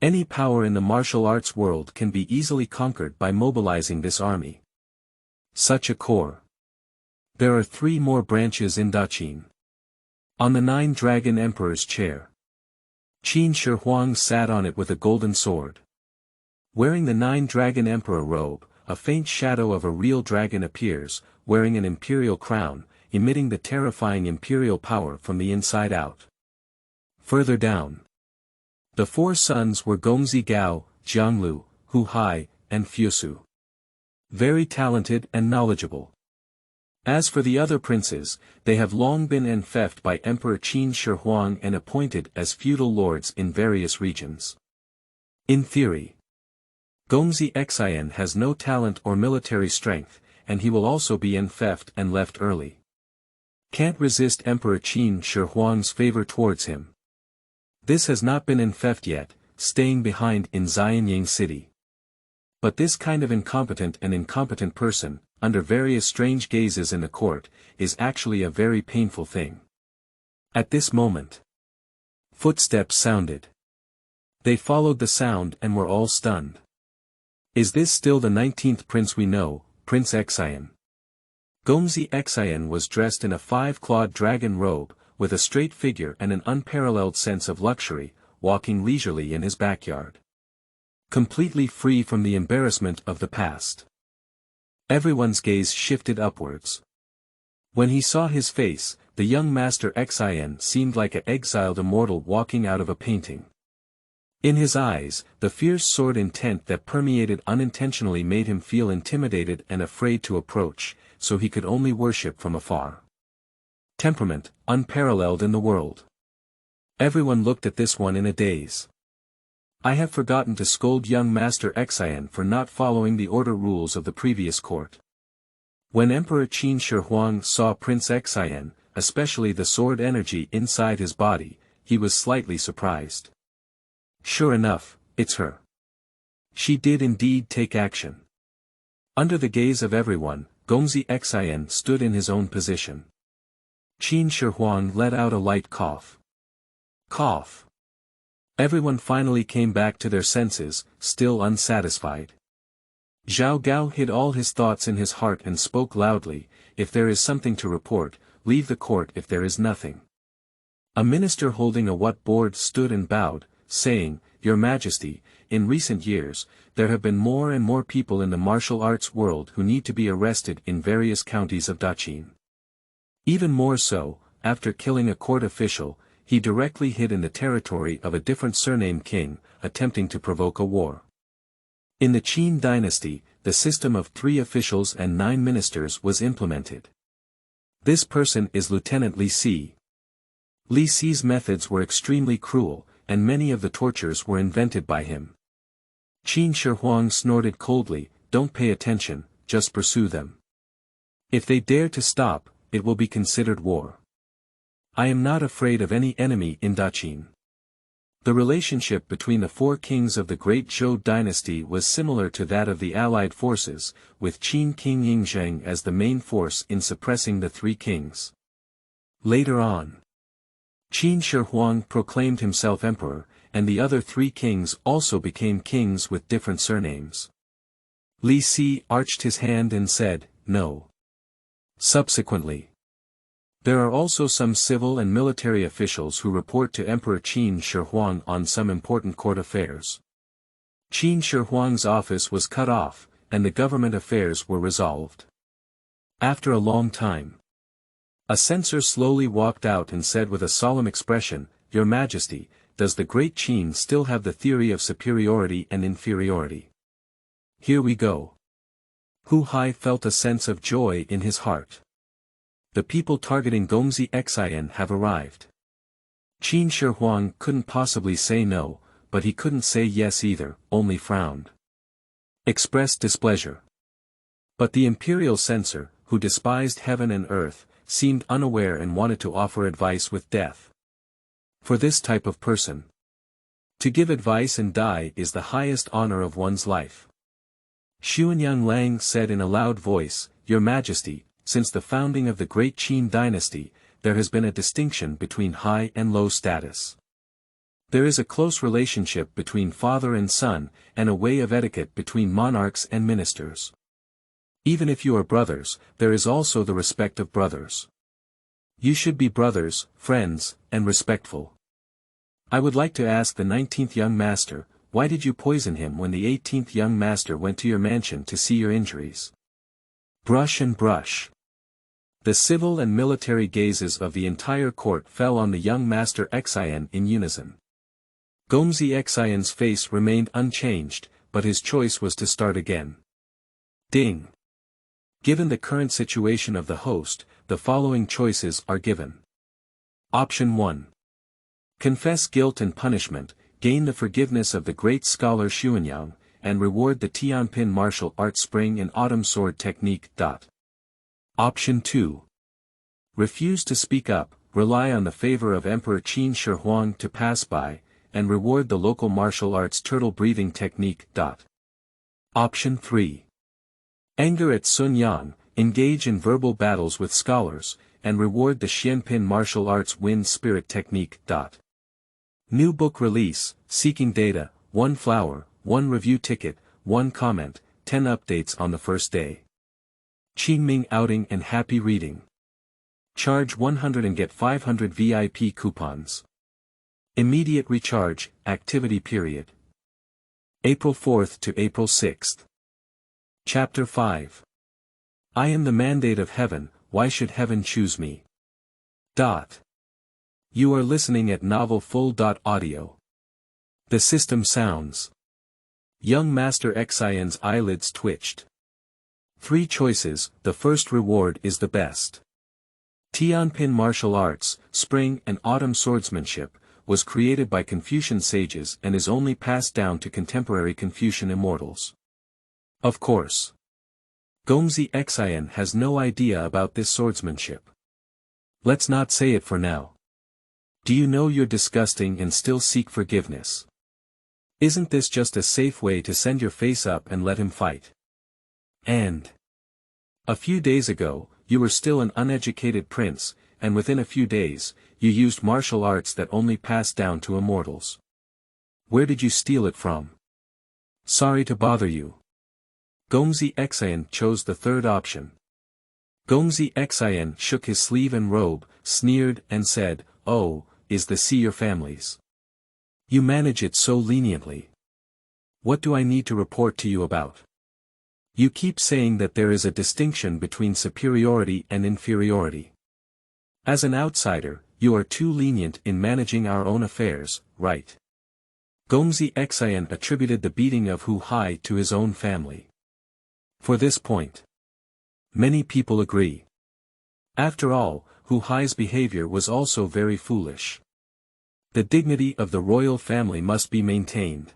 Any power in the martial arts world can be easily conquered by mobilizing this army. Such a corps. There are three more branches in Qin. On the nine-dragon emperor's chair, Qin Shi Huang sat on it with a golden sword. Wearing the nine-dragon emperor robe, a faint shadow of a real dragon appears, wearing an imperial crown, emitting the terrifying imperial power from the inside out. Further down, the four sons were Gongzi Gao, Jianglu, Hu Hai, and Fusu. Very talented and knowledgeable. As for the other princes, they have long been enfeoffed by Emperor Qin Shi Huang and appointed as feudal lords in various regions. In theory, Gongzi Xin has no talent or military strength, and he will also be enfeoffed and left early. Can't resist Emperor Qin Shi Huang's favor towards him. This has not been enfeoffed yet, staying behind in Xianyang city. But this kind of incompetent person, under various strange gazes in the court, is actually a very painful thing. At this moment, footsteps sounded. They followed the sound and were all stunned. Is this still the 19th prince we know, Prince Xian? Gongzi Xin was dressed in a five-clawed dragon robe, with a straight figure and an unparalleled sense of luxury, walking leisurely in his backyard. Completely free from the embarrassment of the past. Everyone's gaze shifted upwards. When he saw his face, the young master Xin seemed like an exiled immortal walking out of a painting. In his eyes, the fierce sword intent that permeated unintentionally made him feel intimidated and afraid to approach, so he could only worship from afar. Temperament, unparalleled in the world. Everyone looked at this one in a daze. I have forgotten to scold young Master Xian for not following the order rules of the previous court. When Emperor Qin Shi Huang saw Prince Xian, especially the sword energy inside his body, he was slightly surprised. Sure enough, it's her. She did indeed take action. Under the gaze of everyone, Gongzi Xin stood in his own position. Qin Shi Huang let out a light cough. Cough. Everyone finally came back to their senses, still unsatisfied. Zhao Gao hid all his thoughts in his heart and spoke loudly, "If there is something to report, leave the court if there is nothing." A minister holding a what board stood and bowed, saying, "Your Majesty, in recent years, there have been more and more people in the martial arts world who need to be arrested in various counties of Qin. Even more so, after killing a court official, he directly hid in the territory of a different surname king, attempting to provoke a war. In the Qin dynasty, the system of 3 officials and 9 ministers was implemented. This person is Lieutenant Li Si, Li Si's methods were extremely cruel, and many of the tortures were invented by him. Qin Shi Huang snorted coldly, "Don't pay attention, just pursue them. If they dare to stop, it will be considered war. I am not afraid of any enemy in Daqin." The relationship between the four kings of the great Zhou dynasty was similar to that of the allied forces, with Qin King Yingzheng as the main force in suppressing the three kings. Later on, Qin Shi Huang proclaimed himself emperor, and the other three kings also became kings with different surnames. Li Si arched his hand and said, "No." Subsequently, there are also some civil and military officials who report to Emperor Qin Shi Huang on some important court affairs. Qin Shi Huang's office was cut off, and the government affairs were resolved. After a long time, a censor slowly walked out and said with a solemn expression, "Your Majesty, does the great Qin still have the theory of superiority and inferiority?" Here we go. Hu Hai felt a sense of joy in his heart. The people targeting Gongzi Xin have arrived. Qin Shi Huang couldn't possibly say no, but he couldn't say yes either, only frowned. Expressed displeasure. But the imperial censor, who despised heaven and earth, seemed unaware and wanted to offer advice with death. For this type of person, to give advice and die is the highest honor of one's life. Xuanyang Lang said in a loud voice, "Your Majesty, since the founding of the great Qin dynasty, there has been a distinction between high and low status. There is a close relationship between father and son, and a way of etiquette between monarchs and ministers. Even if you are brothers, there is also the respect of brothers. You should be brothers, friends, and respectful. I would like to ask the 19th young master, why did you poison him when the 18th young master went to your mansion to see your injuries?" Brush and brush. The civil and military gazes of the entire court fell on the young master Xian in unison. Gongzi Xin's face remained unchanged, but his choice was to start again. Ding. Given the current situation of the host, the following choices are given. Option 1. Confess guilt and punishment, gain the forgiveness of the great scholar Xuanyang, and reward the Tianpin martial art spring and autumn sword technique. Option 2. Refuse to speak up, rely on the favor of Emperor Qin Shi Huang to pass by, and reward the local martial arts turtle breathing technique. Option 3. Anger at Sun Yang, engage in verbal battles with scholars, and reward the Xianpin martial arts wind spirit technique. New book release, seeking data, 1 flower, 1 review ticket, 1 comment, 10 updates on the first day. Qingming outing and happy reading. Charge 100 and get 500 VIP coupons. Immediate recharge, activity period. April 4th to April 6th. Chapter 5. I am the mandate of heaven, why should heaven choose me? You are listening at novelfull.audio. The system sounds. Young Master Xian's eyelids twitched. 3 choices, the first reward is the best. Tianpin martial arts, spring and autumn swordsmanship, was created by Confucian sages and is only passed down to contemporary Confucian immortals. Of course, Gongzi Xin has no idea about this swordsmanship. Let's not say it for now. Do you know you're disgusting and still seek forgiveness? Isn't this just a safe way to send your face up and let him fight? And a few days ago, you were still an uneducated prince, and within a few days, you used martial arts that only passed down to immortals. Where did you steal it from? Sorry to bother you. Gongzi Xin chose the third option. Gongzi Xin shook his sleeve and robe, sneered and said, "Oh, is the sea your family's? You manage it so leniently. What do I need to report to you about? You keep saying that there is a distinction between superiority and inferiority. As an outsider, you are too lenient in managing our own affairs, right?" Gongzi Xin attributed the beating of Hu Hai to his own family. For this point, many people agree. After all, Hu Hai's behavior was also very foolish. The dignity of the royal family must be maintained.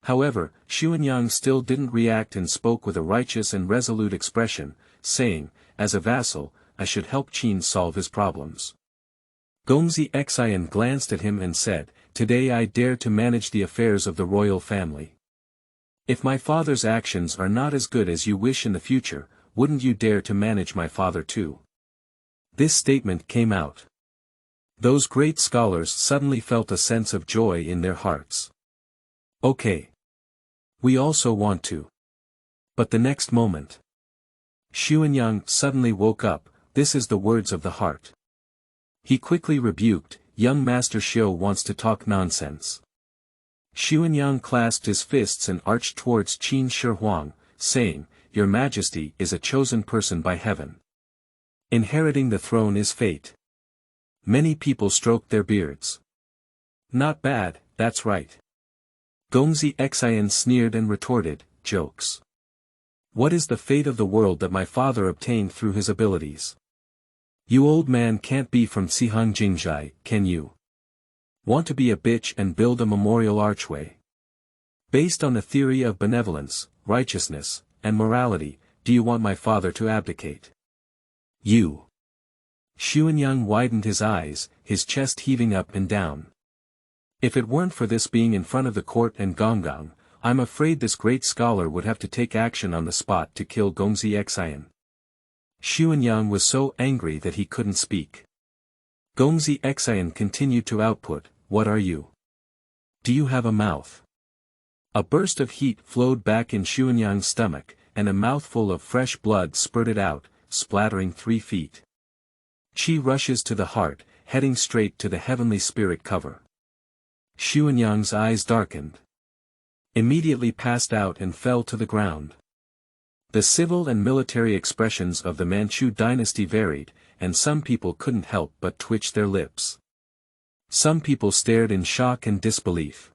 However, Xianxiang still didn't react and spoke with a righteous and resolute expression, saying, as a vassal, I should help Qin solve his problems. Gongzi Xin glanced at him and said, Today I dare to manage the affairs of the royal family. If my father's actions are not as good as you wish in the future, wouldn't you dare to manage my father too? This statement came out. Those great scholars suddenly felt a sense of joy in their hearts. Okay. We also want to. But the next moment. Xianxiang suddenly woke up, this is the words of the heart. He quickly rebuked, young Master Xiao wants to talk nonsense. Xianxiang clasped his fists and arched towards Qin Shi Huang, saying, Your Majesty is a chosen person by heaven. Inheriting the throne is fate. Many people stroked their beards. Not bad, that's right. Gongzi Xin sneered and retorted, jokes. What is the fate of the world that my father obtained through his abilities? You old man can't be from Sihang Jingzhai, can you? Want to be a bitch and build a memorial archway? Based on the theory of benevolence, righteousness, and morality, do you want my father to abdicate? You. Xianxiang widened his eyes, his chest heaving up and down. If it weren't for this being in front of the court and Gonggang, I'm afraid this great scholar would have to take action on the spot to kill Gongzi Xin. Xianxiang was so angry that he couldn't speak. Gongzi Xin continued to output, What are you? Do you have a mouth? A burst of heat flowed back in Xianxiang's stomach, and a mouthful of fresh blood spurted out, splattering 3 feet. Qi rushes to the heart, heading straight to the heavenly spirit cover. Xianxiang's eyes darkened. Immediately passed out and fell to the ground. The civil and military expressions of the Manchu dynasty varied, and some people couldn't help but twitch their lips. Some people stared in shock and disbelief.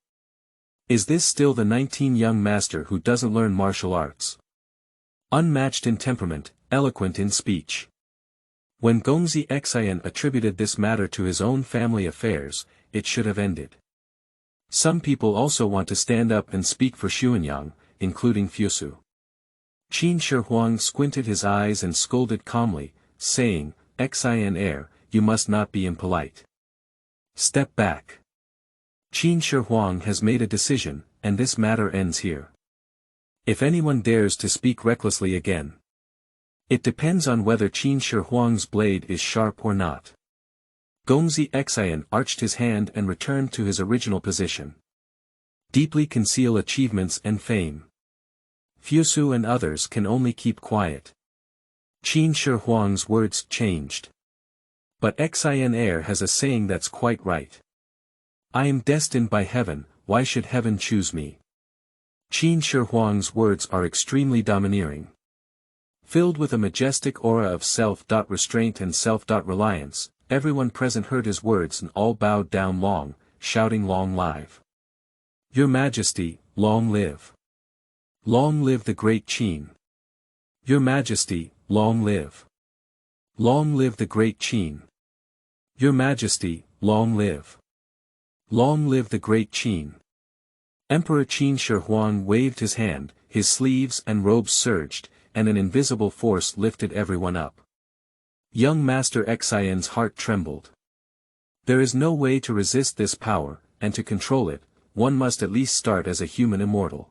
Is this still the 19 young master who doesn't learn martial arts? Unmatched in temperament, eloquent in speech. When Gongzi Xin attributed this matter to his own family affairs, it should have ended. Some people also want to stand up and speak for Xianxiang, including Fusu. Qin Shi Huang squinted his eyes and scolded calmly, saying, Xin Er, you must not be impolite. Step back. Qin Shi Huang has made a decision, and this matter ends here. If anyone dares to speak recklessly again. It depends on whether Qin Shi Huang's blade is sharp or not. Gongzi Xin arched his hand and returned to his original position. Deeply conceal achievements and fame. Fusu and others can only keep quiet. Qin Shi Huang's words changed. But Xin Er has a saying that's quite right. I am destined by heaven, why should heaven choose me? Qin Shi Huang's words are extremely domineering. Filled with a majestic aura of self-restraint and self-reliance, everyone present heard his words and all bowed down long, shouting long live. Your Majesty, long live. Long live the great Qin. Your Majesty, long live. Long live the great Qin. Your Majesty, long live. Long live the great Qin. Emperor Qin Shi Huang waved his hand, his sleeves and robes surged, and an invisible force lifted everyone up. Young Master Xin's heart trembled. There is no way to resist this power, and to control it, one must at least start as a human immortal.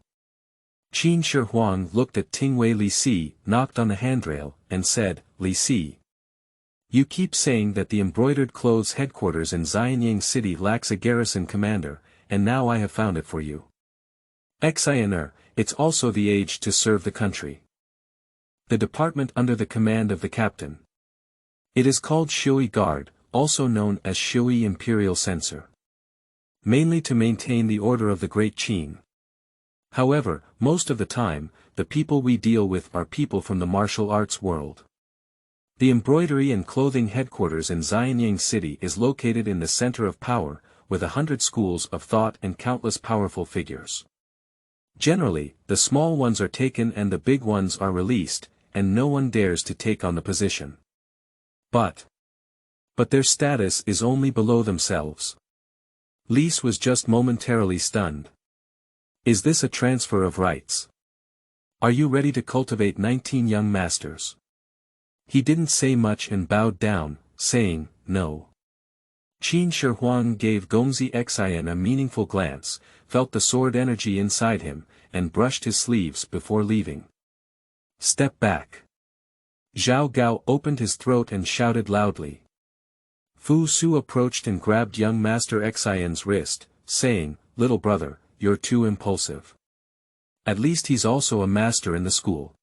Qin Shi Huang looked at Tingwei Li Si, knocked on the handrail, and said, Li Si. You keep saying that the embroidered clothes headquarters in Xianyang City lacks a garrison commander, and now I have found it for you. Xin Er, it's also the age to serve the country. The department under the command of the captain. It is called Shui Guard, also known as Shui Imperial Censor. Mainly to maintain the order of the Great Qin. However, most of the time, the people we deal with are people from the martial arts world. The embroidery and clothing headquarters in Xianyang City is located in the center of power, with 100 schools of thought and countless powerful figures. Generally, the small ones are taken and the big ones are released, and no one dares to take on the position. But But their status is only below themselves. Lise was just momentarily stunned. Is this a transfer of rights? Are you ready to cultivate 19 young masters? He didn't say much and bowed down, saying, no. Qin Shi Huang gave Gongzi Xin a meaningful glance, felt the sword energy inside him, and brushed his sleeves before leaving. Step back. Zhao Gao opened his throat and shouted loudly. Fu Su approached and grabbed young Master Xin's wrist, saying, little brother, you're too impulsive. At least he's also a master in the school.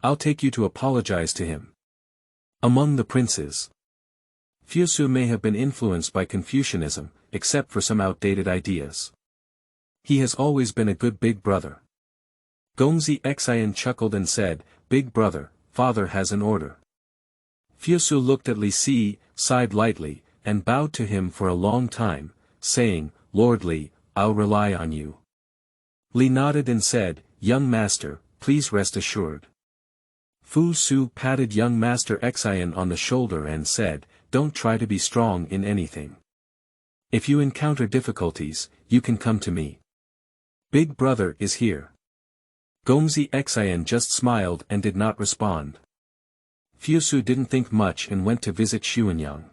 I'll take you to apologize to him. Among the princes, Fu Su may have been influenced by Confucianism, except for some outdated ideas. He has always been a good big brother. Gongzi Xin chuckled and said, big brother, father has an order. Fu Su looked at Li Si, sighed lightly, and bowed to him for a long time, saying, Lord Li, I'll rely on you. Li nodded and said, young master, please rest assured. Fu Su patted young Master Xin on the shoulder and said, don't try to be strong in anything. If you encounter difficulties, you can come to me. Big brother is here. Gongzi Xin just smiled and did not respond. Fu Su didn't think much and went to visit Xuanyang.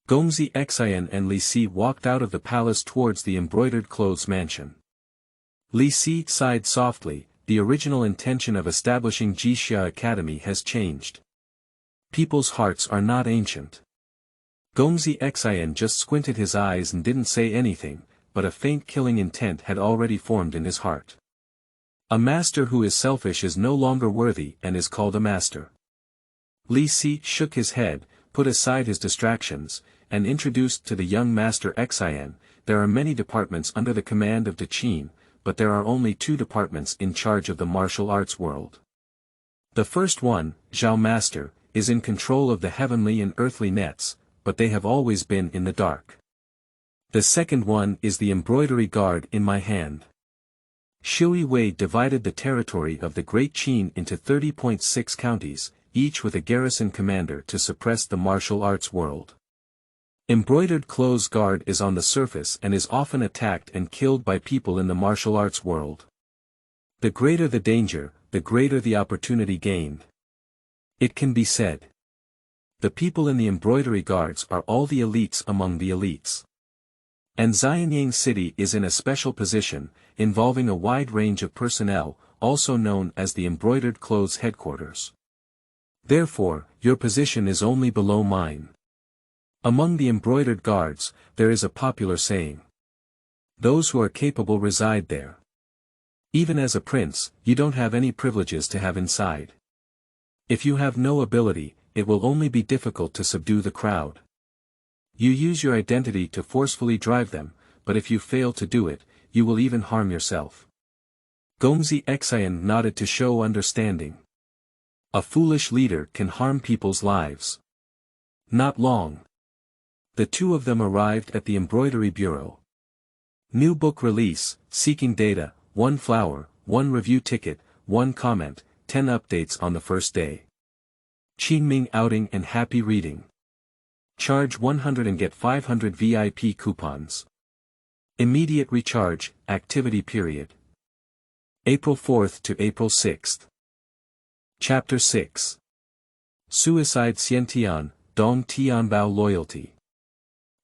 Gongzi Xin and Li Si walked out of the palace towards the embroidered clothes mansion. Li Si sighed softly, the original intention of establishing Jixia Academy has changed. People's hearts are not ancient. Gongzi Xin just squinted his eyes and didn't say anything, but a faint killing intent had already formed in his heart. A master who is selfish is no longer worthy and is called a master. Li Si shook his head, put aside his distractions, and introduced to the young Master Xin, there are many departments under the command of Qin, but there are only 2 departments in charge of the martial arts world. The first one, Zhao Master, is in control of the heavenly and earthly nets, but they have always been in the dark. The second one is the embroidery guard in my hand. Shui Wei divided the territory of the Great Qin into 30.6 counties, each with a garrison commander to suppress the martial arts world. Embroidered clothes guard is on the surface and is often attacked and killed by people in the martial arts world. The greater the danger, the greater the opportunity gained. It can be said. The people in the embroidery guards are all the elites among the elites. And Xianyang City is in a special position, involving a wide range of personnel, also known as the embroidered clothes headquarters. Therefore, your position is only below mine. Among the embroidered guards, there is a popular saying. Those who are capable reside there. Even as a prince, you don't have any privileges to have inside. If you have no ability, it will only be difficult to subdue the crowd. You use your identity to forcefully drive them, but if you fail to do it, you will even harm yourself. Gongzi Xin nodded to show understanding. A foolish leader can harm people's lives. Not long. The 2 of them arrived at the embroidery bureau. New book release, seeking data, 1 flower, 1 review ticket, 1 comment, 10 updates on the first day. Qingming outing and happy reading. Charge 100 and get 500 VIP coupons. Immediate recharge, activity period. April 4th to April 6th. Chapter 6. Suicide Xiantian, Dong Tianbao Loyalty.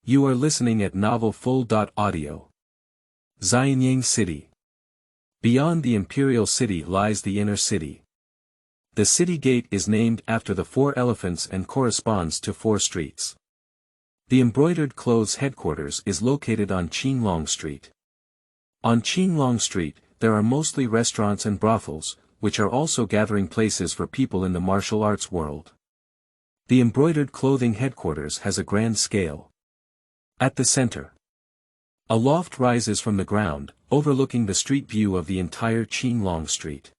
You are listening at Novel Full.Audio. Xianyang City. Beyond the imperial city lies the inner city. The city gate is named after the 4 elephants and corresponds to 4 streets. The embroidered clothes headquarters is located on Qinglong Street. On Qinglong Street, there are mostly restaurants and brothels, which are also gathering places for people in the martial arts world. The embroidered clothing headquarters has a grand scale. At the center, a loft rises from the ground, overlooking the street view of the entire Qinglong Street.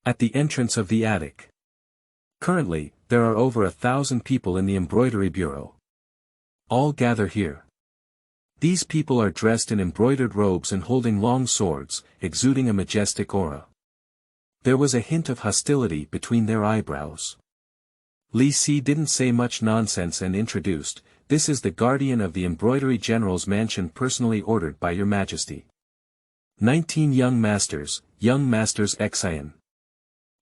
At the entrance of the attic. Currently, there are over 1,000 people in the embroidery bureau. All gather here. These people are dressed in embroidered robes and holding long swords, exuding a majestic aura. There was a hint of hostility between their eyebrows. Li Si didn't say much nonsense and introduced, "This is the guardian of the embroidery general's mansion personally ordered by your majesty. 19 young masters Xian.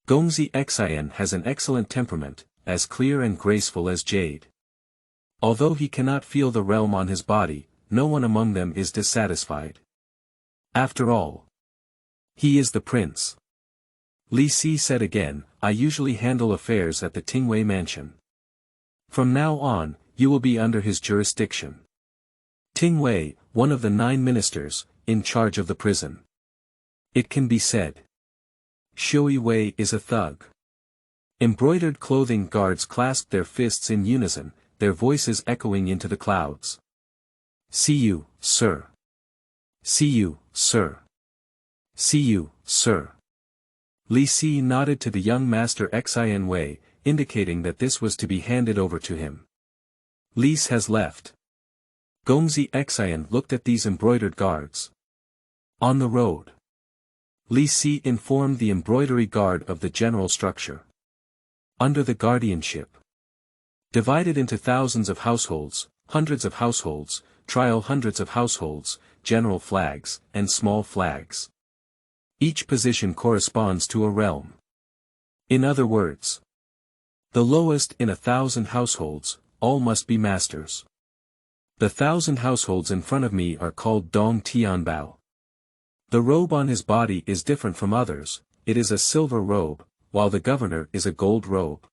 Gongzi Xin has an excellent temperament, as clear and graceful as jade. Although he cannot feel the realm on his body, no one among them is dissatisfied. After all, he is the prince." Li Si said again, "I usually handle affairs at the Tingwei mansion. From now on, you will be under his jurisdiction." Tingwei, one of the 9 ministers, in charge of the prison. It can be said, Shui Wei is a thug. Embroidered clothing guards clasped their fists in unison, their voices echoing into the clouds. "See you, sir. See you, sir. See you, sir." Li Si nodded to the young master Xian Wei, indicating that this was to be handed over to him. "Lis has left." Gongzi Xin looked at these embroidered guards. On the road, Li Si informed the embroidery guard of the general structure. Under the guardianship, divided into thousands of households, hundreds of households, trial hundreds of households, general flags, and small flags. Each position corresponds to a realm. In other words, the lowest in 1,000 households, all must be masters. The 1,000 households in front of me are called Dong Tianbao. The robe on his body is different from others, it is a silver robe, while the governor is a gold robe.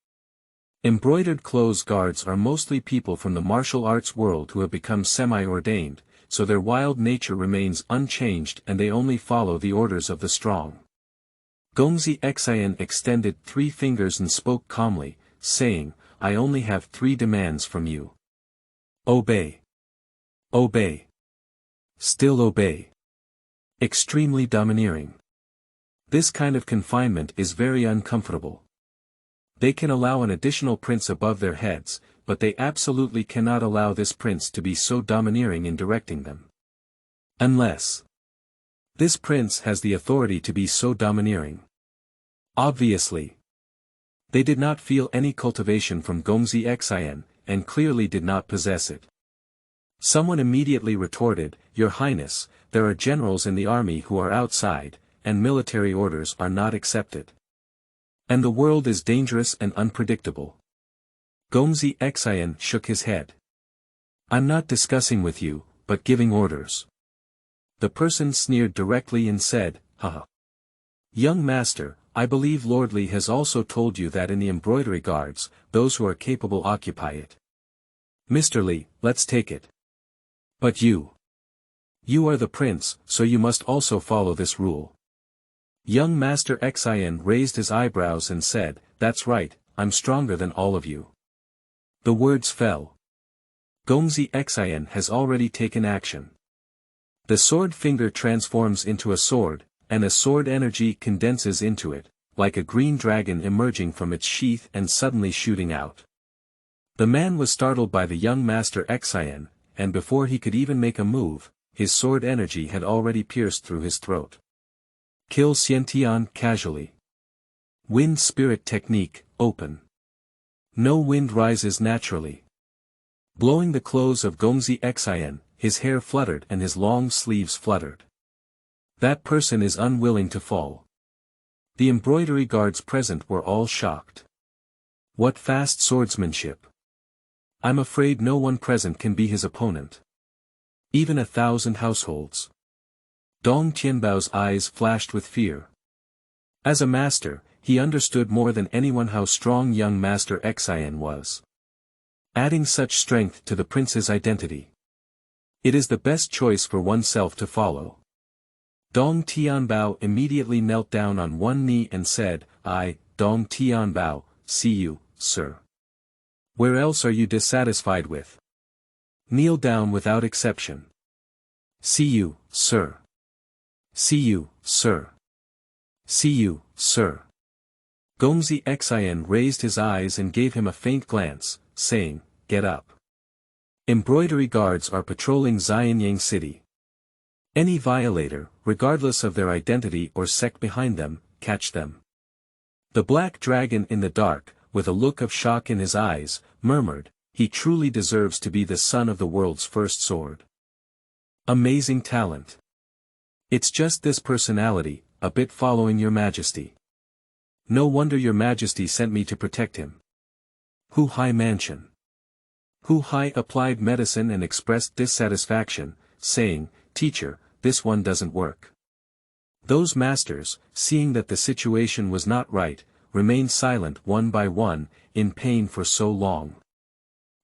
Embroidered clothes guards are mostly people from the martial arts world who have become semi-ordained, so their wild nature remains unchanged and they only follow the orders of the strong. Gongzi Xin extended 3 fingers and spoke calmly, saying, "I only have 3 demands from you. Obey. Obey. Still obey." Extremely domineering. This kind of confinement is very uncomfortable. They can allow an additional prince above their heads, but they absolutely cannot allow this prince to be so domineering in directing them. Unless this prince has the authority to be so domineering. Obviously, they did not feel any cultivation from Gongzi Xin, and clearly did not possess it. Someone immediately retorted, "Your Highness, there are generals in the army who are outside, and military orders are not accepted. And the world is dangerous and unpredictable." Gongzi Xin shook his head. "I'm not discussing with you, but giving orders." The person sneered directly and said, "Haha. Young master, I believe Lord Li has also told you that in the embroidery guards, those who are capable occupy it. Mr. Li, let's take it. But you are the prince, so you must also follow this rule." Young Master Xin raised his eyebrows and said, "That's right, I'm stronger than all of you." The words fell. Gongzi Xin has already taken action. The sword finger transforms into a sword, and a sword energy condenses into it, like a green dragon emerging from its sheath and suddenly shooting out. The man was startled by the young Master Xin, and before he could even make a move, his sword energy had already pierced through his throat. Kill Xiantian casually. Wind spirit technique, open. No wind rises naturally. Blowing the clothes of Gongzi Xin, his hair fluttered and his long sleeves fluttered. That person is unwilling to fall. The embroidery guards present were all shocked. What fast swordsmanship! I'm afraid no one present can be his opponent. Even 1,000 households. Dong Tianbao's eyes flashed with fear. As a master, he understood more than anyone how strong young Master Xin was. Adding such strength to the prince's identity. It is the best choice for oneself to follow. Dong Tianbao immediately knelt down on one knee and said, "I, Dong Tianbao, see you, sir. Where else are you dissatisfied with? Kneel down without exception. See you, sir. See you, sir. See you, sir." Gongzi Xin raised his eyes and gave him a faint glance, saying, "Get up." Embroidery guards are patrolling Xianyang city. Any violator, regardless of their identity or sect behind them, catch them. The black dragon in the dark, with a look of shock in his eyes, murmured, "He truly deserves to be the son of the world's first sword. Amazing talent. It's just this personality, a bit following your majesty. No wonder your majesty sent me to protect him." Hu Hai Mansion. Hu Hai applied medicine and expressed dissatisfaction, saying, "Teacher, this one doesn't work." Those masters, seeing that the situation was not right, remained silent one by one, in pain for so long.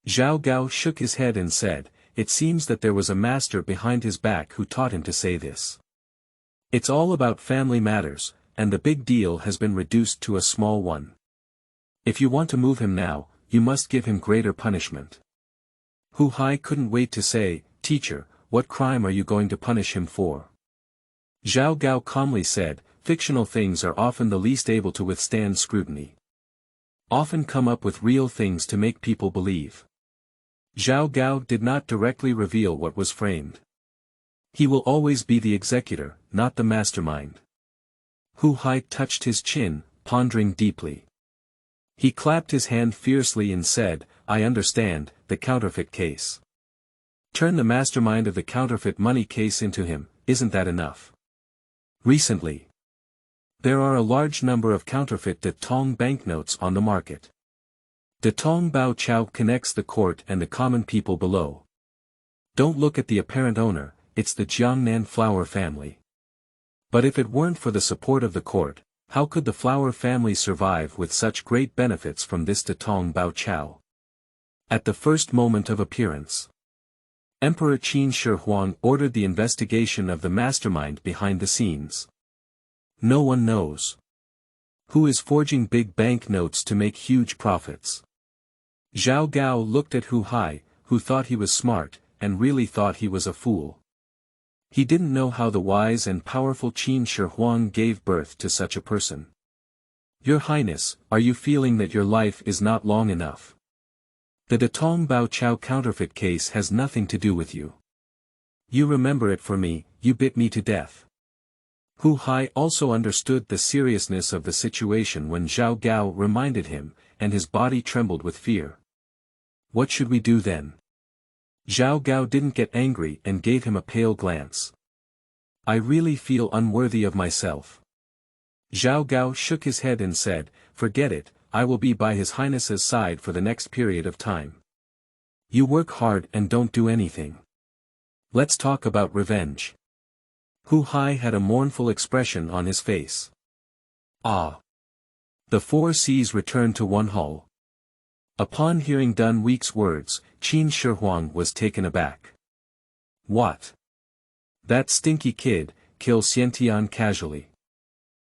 Zhao Gao shook his head and said, "It seems that there was a master behind his back who taught him to say this. It's all about family matters, and the big deal has been reduced to a small one. If you want to move him now, you must give him greater punishment." Hu Hai couldn't wait to say, "Teacher, what crime are you going to punish him for?" Zhao Gao calmly said, "Fictional things are often the least able to withstand scrutiny. Often come up with real things to make people believe." Zhao Gao did not directly reveal what was framed. He will always be the executor, not the mastermind. Hu Hai touched his chin, pondering deeply. He clapped his hand fiercely and said, "I understand, the counterfeit case. Turn the mastermind of the counterfeit money case into him, isn't that enough? Recently, there are a large number of counterfeit de Tong banknotes on the market. De Tong Bao Chao connects the court and the common people below. Don't look at the apparent owner, it's the Jiangnan flower family. But if it weren't for the support of the court, how could the flower family survive with such great benefits from this de Tong Bao Chao?" At the first moment of appearance, Emperor Qin Shi Huang ordered the investigation of the mastermind behind the scenes. No one knows who is forging big banknotes to make huge profits. Zhao Gao looked at Hu Hai, who thought he was smart, and really thought he was a fool. He didn't know how the wise and powerful Qin Shi Huang gave birth to such a person. "Your Highness, are you feeling that your life is not long enough? The de Tong Bao Chao counterfeit case has nothing to do with you. You remember it for me, you bit me to death." Hu Hai also understood the seriousness of the situation when Zhao Gao reminded him, and his body trembled with fear. "What should we do then?" Zhao Gao didn't get angry and gave him a pale glance. "I really feel unworthy of myself." Zhao Gao shook his head and said, "Forget it, I will be by His Highness's side for the next period of time. You work hard and don't do anything. Let's talk about revenge." Hu Hai had a mournful expression on his face. "Ah." The four Cs returned to one hull. Upon hearing Dun Week's words, Qin Shi Huang was taken aback. "What? That stinky kid, kill Xiantian casually?"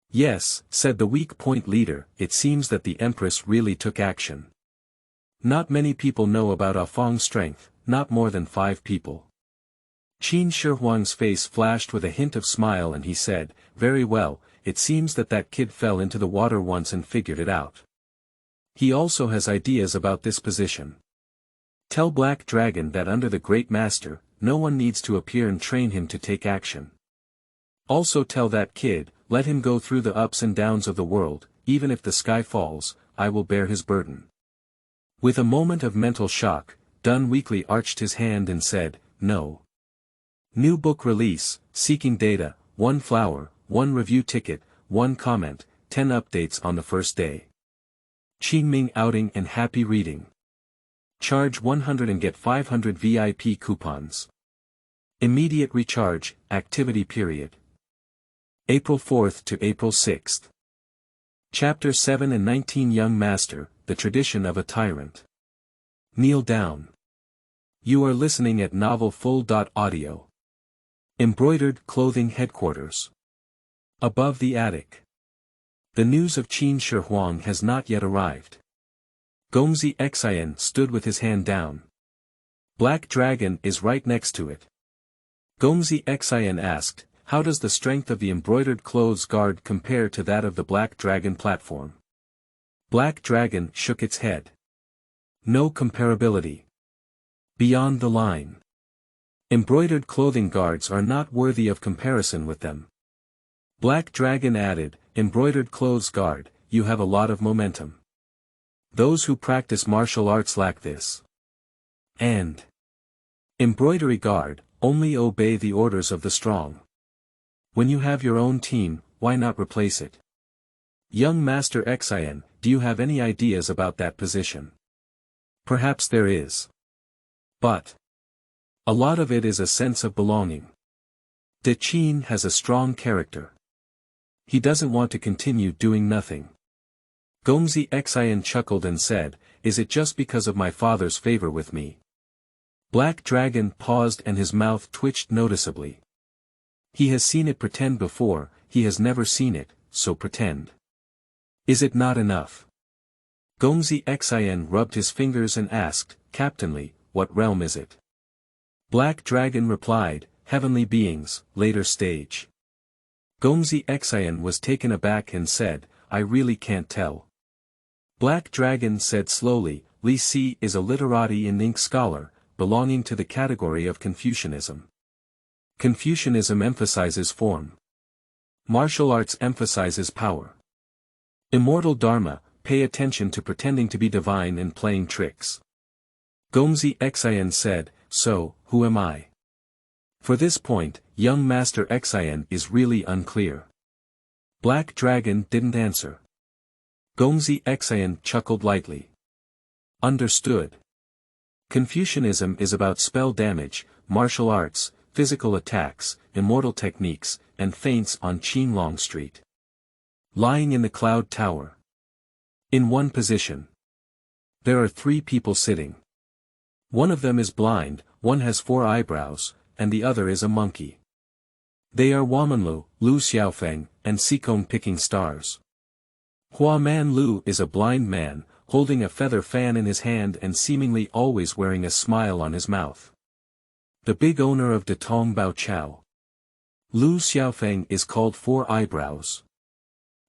"Yes," said the weak point leader, "it seems that the Empress really took action. Not many people know about Ah Feng's strength, not more than 5 people." Qin Shi Huang's face flashed with a hint of smile and he said, "Very well, it seems that that kid fell into the water once and figured it out. He also has ideas about this position. Tell Black Dragon that under the Great Master, no one needs to appear and train him to take action. Also tell that kid, let him go through the ups and downs of the world, even if the sky falls, I will bear his burden." With a moment of mental shock, Dun Weekly arched his hand and said, "No. New book release, seeking data, 1 flower, 1 review ticket, 1 comment, 10 updates on the first day. Qingming outing and happy reading. Charge 100 and get 500 VIP coupons. Immediate recharge, activity period. April 4th to April 6th. Chapter 7 and 19 Young Master, The Tradition of a Tyrant. Kneel down. You are listening at Novel Full.audio. Embroidered Clothing Headquarters. Above the attic. The news of Qin Shi Huang has not yet arrived. Gongzi Xin stood with his hand down. Black Dragon is right next to it. Gongzi Xin asked, "How does the strength of the embroidered clothes guard compare to that of the Black Dragon platform?" Black Dragon shook its head. "No comparability. Beyond the line. Embroidered clothing guards are not worthy of comparison with them." Black Dragon added, "Embroidered clothes guard, you have a lot of momentum. Those who practice martial arts lack this. And embroidery guard, only obey the orders of the strong. When you have your own team, why not replace it? Young Master Xian, do you have any ideas about that position? Perhaps there is. But a lot of it is a sense of belonging. De Qin has a strong character. He doesn't want to continue doing nothing. Gongzi Xin chuckled and said, is it just because of my father's favor with me? Black Dragon paused and his mouth twitched noticeably. He has seen it pretend before, he has never seen it, so pretend. Is it not enough? Gongzi Xin rubbed his fingers and asked, Captainly, what realm is it? Black Dragon replied, Heavenly beings, later stage. Gongzi Xin was taken aback and said, I really can't tell. Black Dragon said slowly, Li Si is a literati and ink scholar, belonging to the category of Confucianism. Confucianism emphasizes form. Martial arts emphasizes power. Immortal Dharma, pay attention to pretending to be divine and playing tricks. Gongzi Xin said, so, who am I? For this point, young Master Xian is really unclear. Black Dragon didn't answer. Gongzi Xin chuckled lightly. Understood. Confucianism is about spell damage, martial arts, physical attacks, immortal techniques, and feints on Qinlong Street. Lying in the cloud tower. In one position. There are 3 people sitting. One of them is blind, one has 4 eyebrows, and the other is a monkey. They are Huamanlu, Lu Xiaofeng, and Xikong picking stars. Huamanlu is a blind man, holding a feather fan in his hand and seemingly always wearing a smile on his mouth. The big owner of the Tianbao Chao. Lu Xiaofeng is called 4 eyebrows.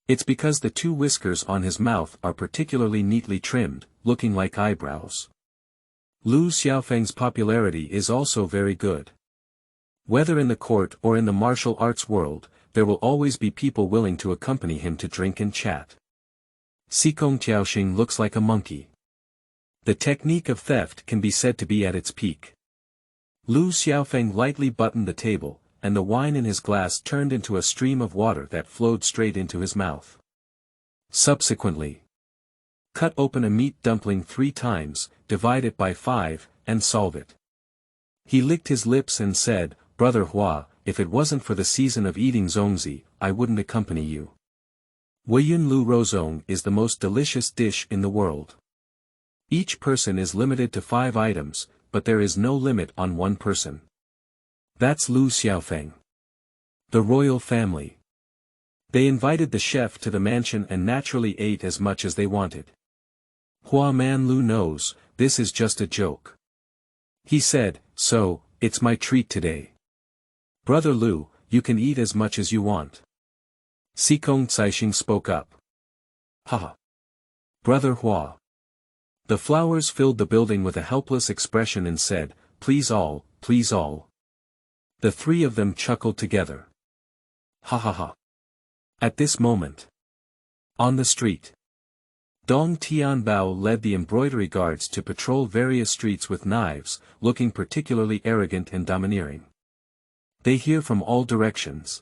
It's because the 2 whiskers on his mouth are particularly neatly trimmed, looking like eyebrows. Lu Xiaofeng's popularity is also very good. Whether in the court or in the martial arts world, there will always be people willing to accompany him to drink and chat. Xikong Tiaoxing looks like a monkey. The technique of theft can be said to be at its peak. Lu Xiaofeng lightly buttoned the table, and the wine in his glass turned into a stream of water that flowed straight into his mouth. Subsequently, cut open a meat dumpling 3 times, divide it by 5, and solve it. He licked his lips and said, Brother Hua, if it wasn't for the season of eating zongzi, I wouldn't accompany you. Weiyun Lu Rozong is the most delicious dish in the world. Each person is limited to 5 items, but there is no limit on 1 person. That's Lu Xiaofeng. The royal family. They invited the chef to the mansion and naturally ate as much as they wanted. Huamanlu knows, this is just a joke. He said, so, it's my treat today. Brother Lu, you can eat as much as you want. Xikong Caixing spoke up. Haha. Brother Hua. The flowers filled the building with a helpless expression and said, please all, please all. The 3 of them chuckled together. Ha ha ha. At this moment. On the street. Dong Tianbao led the embroidery guards to patrol various streets with knives, looking particularly arrogant and domineering. They hear from all directions.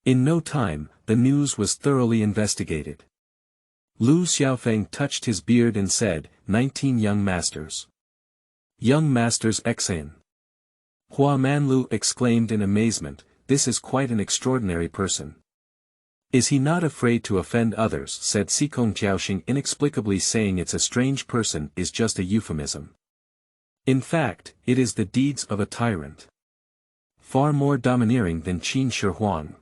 In no time, the news was thoroughly investigated. Lu Xiaofeng touched his beard and said, 19 young masters. Young masters Xian. Huamanlu exclaimed in amazement, this is quite an extraordinary person. Is he not afraid to offend others? Said Xikong Tiaoxing, inexplicably saying it's a strange person is just a euphemism. In fact, it is the deeds of a tyrant. Far more domineering than Qin Shi Huang.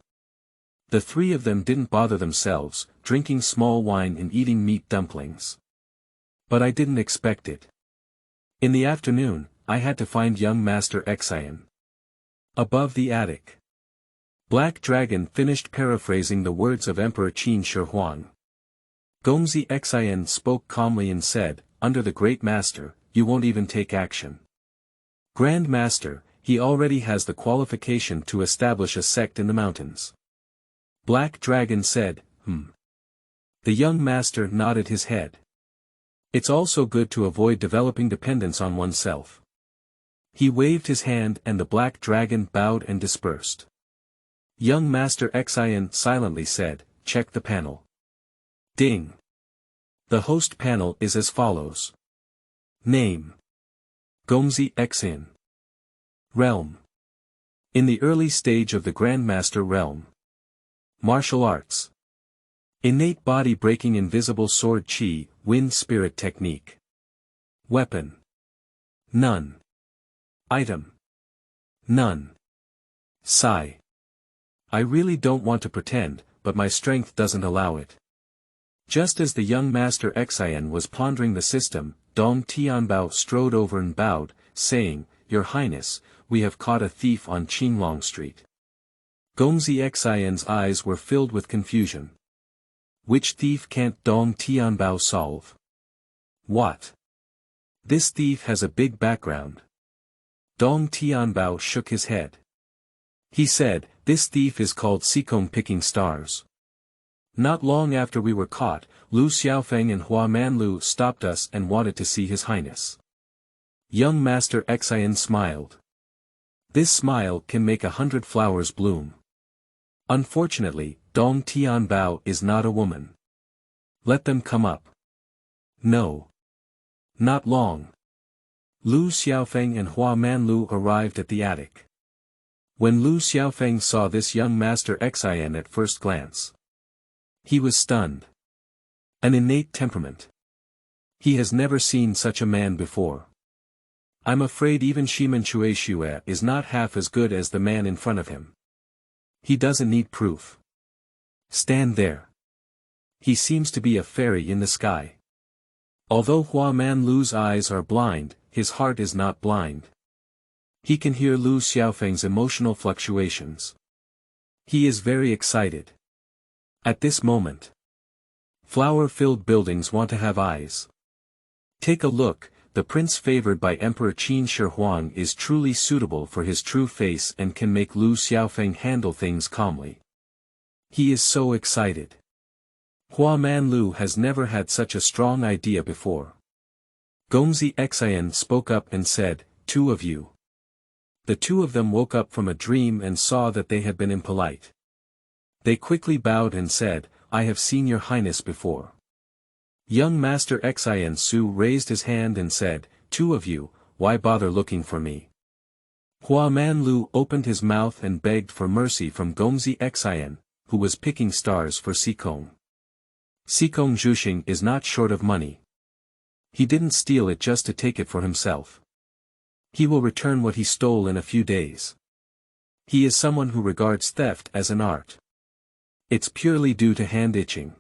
The 3 of them didn't bother themselves, drinking small wine and eating meat dumplings. But I didn't expect it. In the afternoon, I had to find young Master Xian. Above the attic. Black Dragon finished paraphrasing the words of Emperor Qin Shi Huang. Gongzi Xin spoke calmly and said, under the Great Master, you won't even take action. Grand Master, he already has the qualification to establish a sect in the mountains. Black Dragon said, The young master nodded his head. It's also good to avoid developing dependence on oneself. He waved his hand and the black dragon bowed and dispersed. Young Master Xian silently said, check the panel. Ding. The host panel is as follows. Name. Gongzi Xin. Realm. In the early stage of the Grandmaster realm. Martial arts. Innate body-breaking invisible sword chi, wind spirit technique. Weapon. None. Item. None. Sigh. I really don't want to pretend, but my strength doesn't allow it. Just as the young Master Xian was pondering the system, Dong Tianbao strode over and bowed, saying, Your Highness, we have caught a thief on Qinglong Street. Gongzi Xian's eyes were filled with confusion. Which thief can't Dong Tianbao solve? What? This thief has a big background. Dong Tianbao shook his head. He said, this thief is called Xikong picking stars. Not long after we were caught, Lu Xiaofeng and Hua Manlu stopped us and wanted to see His Highness. Young Master Xian smiled. This smile can make 100 flowers bloom. Unfortunately, Dong Tianbao is not a woman. Let them come up. No. Not long. Lu Xiaofeng and Hua Manlu arrived at the attic. When Lu Xiaofeng saw this young Master Xian at first glance, he was stunned. An innate temperament. He has never seen such a man before. I'm afraid even Shimen Chueshue is not half as good as the man in front of him. He doesn't need proof. Stand there. He seems to be a fairy in the sky. Although Hua Manlu's eyes are blind, his heart is not blind. He can hear Lu Xiaofeng's emotional fluctuations. He is very excited. At this moment, flower-filled buildings want to have eyes. Take a look, the prince favored by Emperor Qin Shi Huang is truly suitable for his true face and can make Lu Xiaofeng handle things calmly. He is so excited. Hua Manlu has never had such a strong idea before. Gongzi Xian spoke up and said, two of you. The two of them woke up from a dream and saw that they had been impolite. They quickly bowed and said, I have seen your highness before. Young Master Xian Su raised his hand and said, two of you, why bother looking for me? Hua Manlu opened his mouth and begged for mercy from Gongzi Xian, who was picking stars for Xikong. Xikong Zhuxing is not short of money. He didn't steal it just to take it for himself. He will return what he stole in a few days. He is someone who regards theft as an art. It's purely due to hand itching.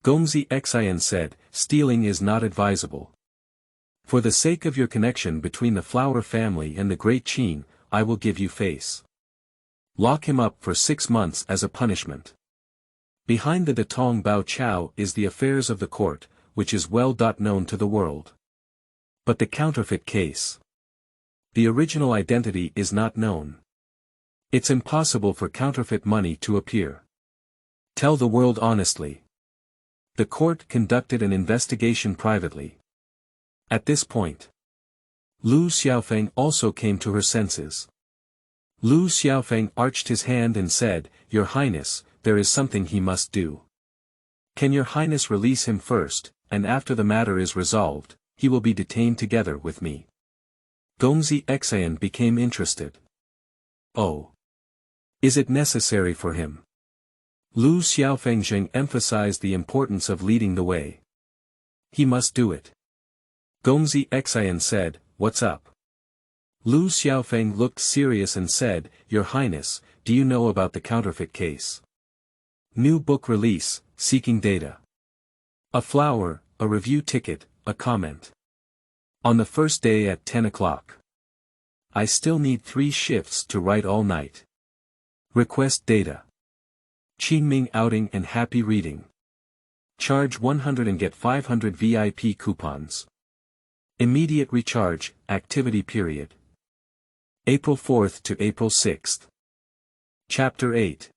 Gongzi Xian said, stealing is not advisable. For the sake of your connection between the flower family and the great Qin, I will give you face. Lock him up for 6 months as a punishment. Behind the Datong Bao Chao is the affairs of the court, which is well known to the world. But the counterfeit case. The original identity is not known. It's impossible for counterfeit money to appear. Tell the world honestly. The court conducted an investigation privately. At this point, Lu Xiaofeng also came to her senses. Lu Xiaofeng arched his hand and said, Your Highness, there is something he must do. Can your Highness release him first, and after the matter is resolved, he will be detained together with me. Gongzi Xian became interested. Oh. Is it necessary for him? Lu Xiaofeng emphasized the importance of leading the way. He must do it. Gongzi Xian said, What's up? Lu Xiaofeng looked serious and said, Your Highness, do you know about the counterfeit case? New book release, seeking data. A flower, a review ticket, a comment. On the first day at 10 o'clock. I still need 3 shifts to write all night. Request data. Qingming outing and happy reading. Charge 100 and get 500 VIP coupons. Immediate recharge, activity period. April 4th to April 6th. Chapter 8.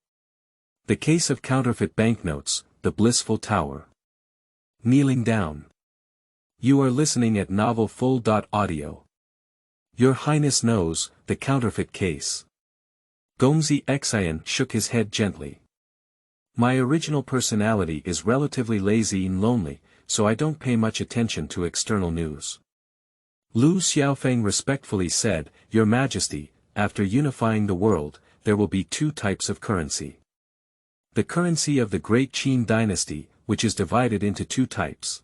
The Case of Counterfeit Banknotes, the Blissful Tower. Kneeling down. You are listening at Novel Full.Audio. Your Highness knows, the counterfeit case. Gongzi Xin shook his head gently. My original personality is relatively lazy and lonely, so I don't pay much attention to external news. Lu Xiaofeng respectfully said, Your Majesty, after unifying the world, there will be two types of currency. The currency of the Great Qin dynasty, which is divided into two types.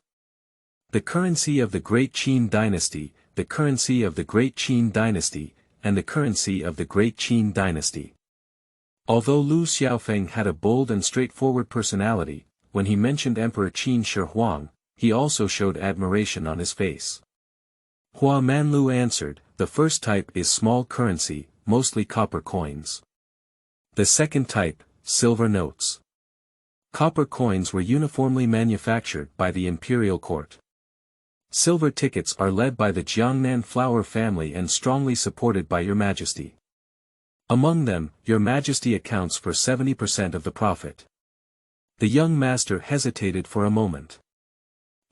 The currency of the Great Qin dynasty, the currency of the Great Qin dynasty, and the currency of the Great Qin dynasty. Although Lu Xiaofeng had a bold and straightforward personality, when he mentioned Emperor Qin Shi Huang, he also showed admiration on his face. Hua Manlu answered, the first type is small currency, mostly copper coins. The second type, silver notes. Copper coins were uniformly manufactured by the imperial court. Silver tickets are led by the Jiangnan flower family and strongly supported by Your Majesty. Among them, Your Majesty accounts for 70% of the profit. The young master hesitated for a moment.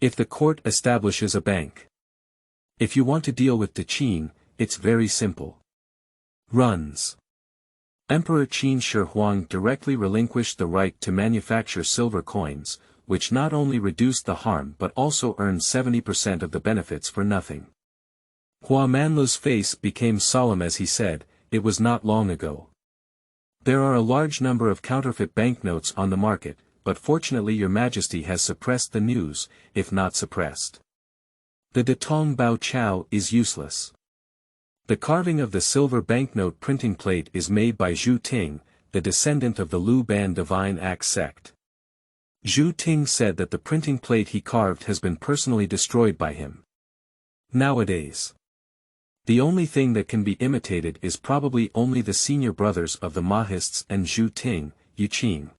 If the court establishes a bank. If you want to deal with the Qin, it's very simple. Runs. Emperor Qin Shi Huang directly relinquished the right to manufacture silver coins, which not only reduced the harm but also earned 70% of the benefits for nothing. Hua Manlu's face became solemn as he said, it was not long ago. There are a large number of counterfeit banknotes on the market, but fortunately Your Majesty has suppressed the news, if not suppressed. The Detong Bao Chao is useless. The carving of the silver banknote printing plate is made by Zhu Ting, the descendant of the Lu Ban Divine Axe sect. Zhu Ting said that the printing plate he carved has been personally destroyed by him. Nowadays, the only thing that can be imitated is probably only the senior brothers of the Mahists and Zhu Ting, Yuqing.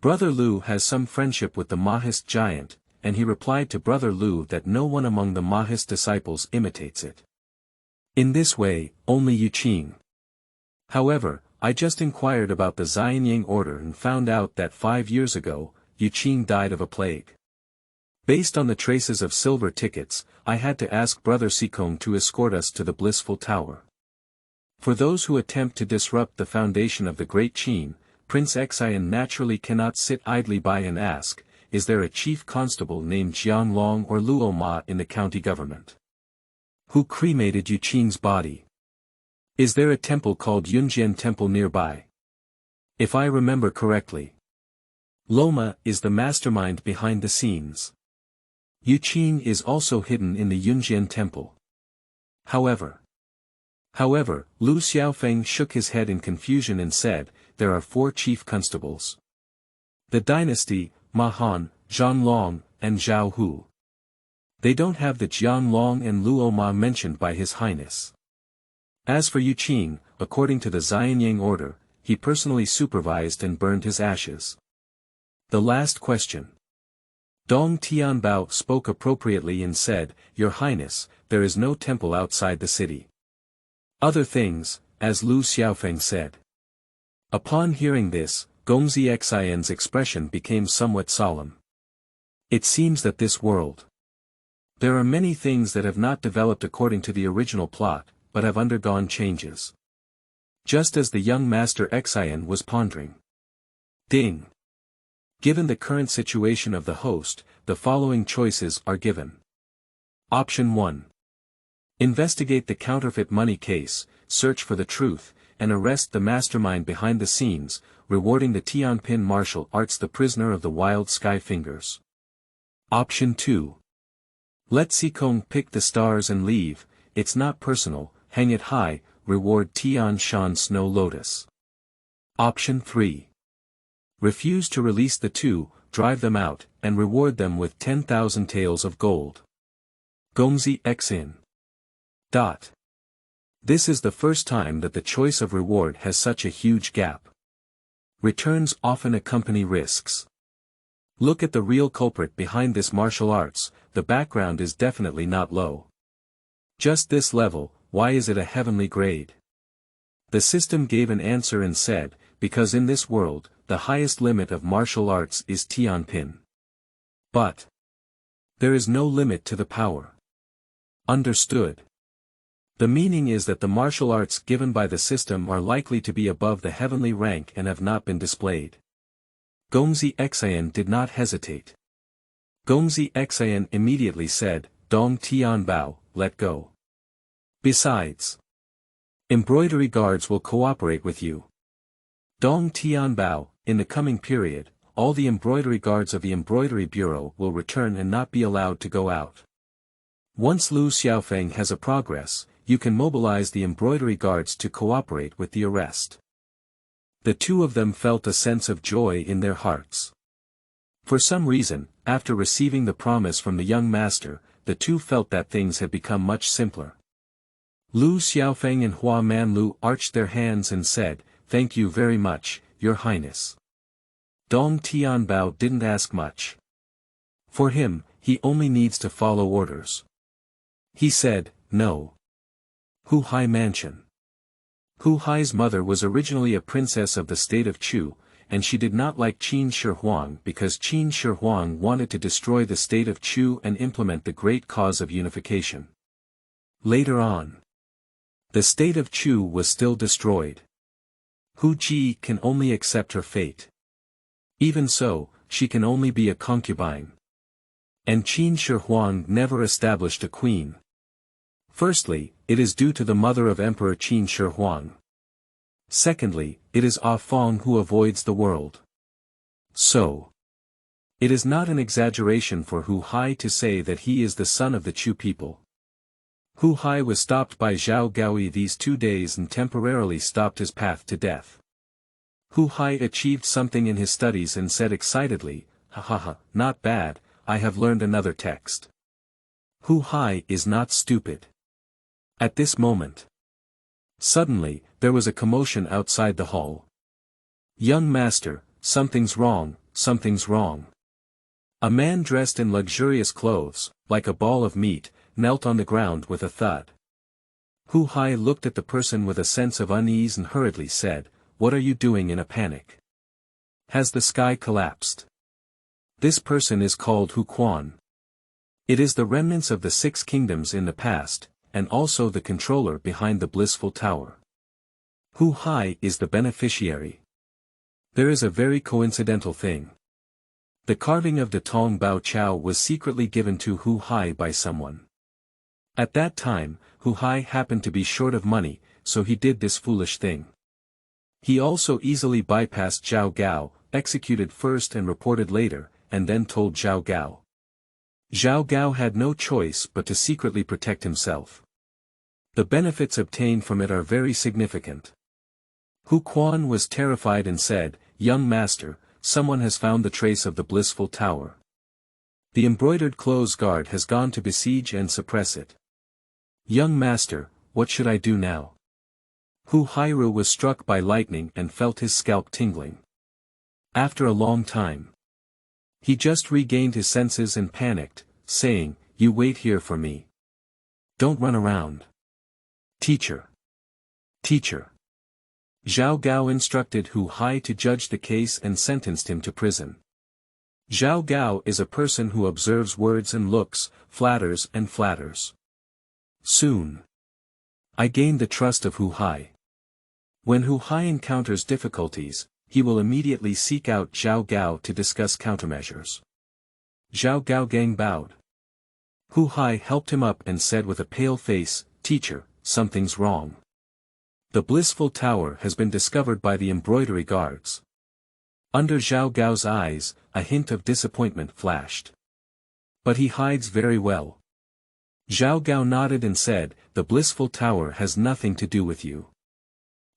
Brother Lu has some friendship with the Mahist giant, and he replied to Brother Lu that no one among the Mahist disciples imitates it. In this way, only Yuqing. However, I just inquired about the Xianyang order and found out that 5 years ago, Yuqing died of a plague. Based on the traces of silver tickets, I had to ask Brother Sikong to escort us to the Blissful Tower. For those who attempt to disrupt the foundation of the Great Qin, Prince Xian naturally cannot sit idly by and ask, is there a chief constable named Jianglong or Luoma in the county government? Who cremated Yuqing's body? Is there a temple called Yunjian Temple nearby? If I remember correctly, Loma is the mastermind behind the scenes. Yuqing is also hidden in the Yunjian Temple. However, Lu Xiaofeng shook his head in confusion and said, there are 4 chief constables. The dynasty, Mahan, Zhanlong, and Zhao Hu. They don't have the Jianlong and Luoma mentioned by His Highness. As for Yuqing, according to the Xianyang order, he personally supervised and burned his ashes. The last question. Dong Tianbao spoke appropriately and said, Your Highness, there is no temple outside the city. Other things, as Lu Xiaofeng said. Upon hearing this, Gongzi Xin's expression became somewhat solemn. It seems that this world. There are many things that have not developed according to the original plot, but have undergone changes. Just as the young master Xian was pondering. Ding. Given the current situation of the host, the following choices are given. Option 1. Investigate the counterfeit money case, search for the truth, and arrest the mastermind behind the scenes, rewarding the Tianpin martial arts the prisoner of the wild sky fingers. Option 2. Let Sikong pick the stars and leave, it's not personal, hang it high, reward Tian Shan Snow Lotus. Option 3. Refuse to release the 2, drive them out, and reward them with 10,000 taels of gold. Gongzi Xin. This is the first time that the choice of reward has such a huge gap. Returns often accompany risks. Look at the real culprit behind this martial arts, the background is definitely not low. Just this level, why is it a heavenly grade? The system gave an answer and said, because in this world, the highest limit of martial arts is Tianpin. But There is no limit to the power. Understood. The meaning is that the martial arts given by the system are likely to be above the heavenly rank and have not been displayed. Gongzi Xin did not hesitate. Gongzi Xin immediately said, Dong Tianbao, let go. Besides, embroidery guards will cooperate with you. Dong Tianbao, in the coming period, all the embroidery guards of the embroidery bureau will return and not be allowed to go out. Once Lu Xiaofeng has a progress, you can mobilize the embroidery guards to cooperate with the arrest. The two of them felt a sense of joy in their hearts. For some reason, after receiving the promise from the young master, the two felt that things had become much simpler. Lu Xiaofeng and Hua Manlu arched their hands and said, Thank you very much, Your Highness. Dong Tianbao didn't ask much. For him, he only needs to follow orders. He said, No. Hu Hai Mansion. Hu Hai's mother was originally a princess of the state of Chu, and she did not like Qin Shi Huang because Qin Shi Huang wanted to destroy the state of Chu and implement the great cause of unification. Later on, the state of Chu was still destroyed. Hu Ji can only accept her fate. Even so, she can only be a concubine. And Qin Shi Huang never established a queen. Firstly, it is due to the mother of Emperor Qin Shi Huang. Secondly, it is Ah Fong who avoids the world. So, it is not an exaggeration for Hu Hai to say that he is the son of the Chu people. Hu Hai was stopped by Zhao Gaoi these 2 days and temporarily stopped his path to death. Hu Hai achieved something in his studies and said excitedly, Ha ha ha, not bad, I have learned another text. Hu Hai is not stupid. At this moment, suddenly, there was a commotion outside the hall. Young master, something's wrong, something's wrong. A man dressed in luxurious clothes, like a ball of meat, knelt on the ground with a thud. Hu Hai looked at the person with a sense of unease and hurriedly said, What are you doing in a panic? Has the sky collapsed? This person is called Hu Quan. It is the remnants of the 6 kingdoms in the past, and also the controller behind the Blissful Tower. Hu Hai is the beneficiary. There is a very coincidental thing. The carving of the Tong Bao Chao was secretly given to Hu Hai by someone. At that time, Hu Hai happened to be short of money, so he did this foolish thing. He also easily bypassed Zhao Gao, executed first and reported later, and then told Zhao Gao. Zhao Gao had no choice but to secretly protect himself. The benefits obtained from it are very significant. Hu Quan was terrified and said, Young master, someone has found the trace of the Blissful Tower. The embroidered clothes guard has gone to besiege and suppress it. Young master, what should I do now? Hu Hairu was struck by lightning and felt his scalp tingling. After a long time, he just regained his senses and panicked, saying, You wait here for me. Don't run around. Teacher. Teacher. Zhao Gao instructed Hu Hai to judge the case and sentenced him to prison. Zhao Gao is a person who observes words and looks, flatters and flatters. Soon, I gained the trust of Hu Hai. When Hu Hai encounters difficulties, he will immediately seek out Zhao Gao to discuss countermeasures. Zhao Gao Gang bowed. Hu Hai helped him up and said with a pale face, Teacher, something's wrong. The Blissful Tower has been discovered by the embroidery guards. Under Zhao Gao's eyes, a hint of disappointment flashed. But he hides very well. Zhao Gao nodded and said, The Blissful Tower has nothing to do with you.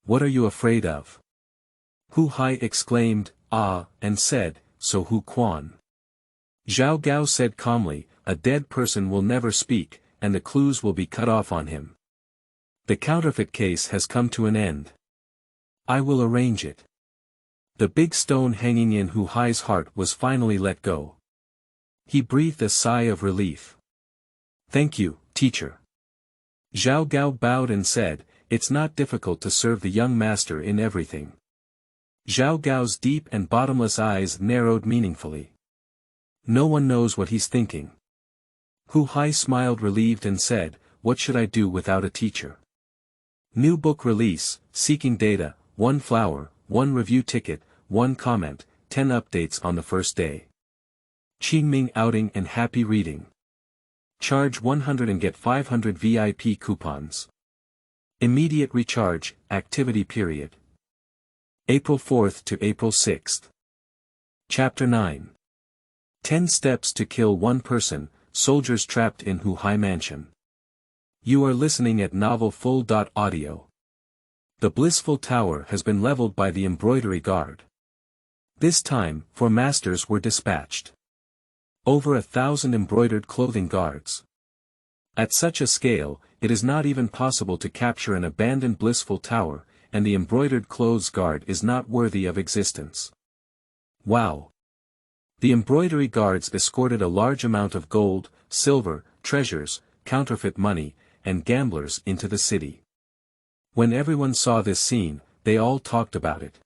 What are you afraid of? Hu Hai exclaimed, Ah, and said, So Hu Quan. Zhao Gao said calmly, A dead person will never speak, and the clues will be cut off on him. The counterfeit case has come to an end. I will arrange it. The big stone hanging in Hu Hai's heart was finally let go. He breathed a sigh of relief. Thank you, teacher. Zhao Gao bowed and said, It's not difficult to serve the young master in everything. Zhao Gao's deep and bottomless eyes narrowed meaningfully. No one knows what he's thinking. Hu Hai smiled relieved and said, "What should I do without a teacher?" New book release, seeking data, 1 flower, 1 review ticket, 1 comment, 10 updates on the first day. Qingming outing and happy reading. Charge 100 and get 500 VIP coupons. Immediate recharge, activity period. April 4th to April 6th. Chapter 9. 10 Steps to Kill One Person, Soldiers Trapped in Hu Hai Mansion. You are listening at Novel Full.audio. The Blissful Tower has been leveled by the embroidery guard. This time, 4 masters were dispatched. Over 1,000 embroidered clothing guards. At such a scale, it is not even possible to capture an abandoned Blissful Tower, and the embroidered clothes guard is not worthy of existence. Wow! The embroidery guards escorted a large amount of gold, silver, treasures, counterfeit money, and gamblers into the city. When everyone saw this scene, they all talked about it.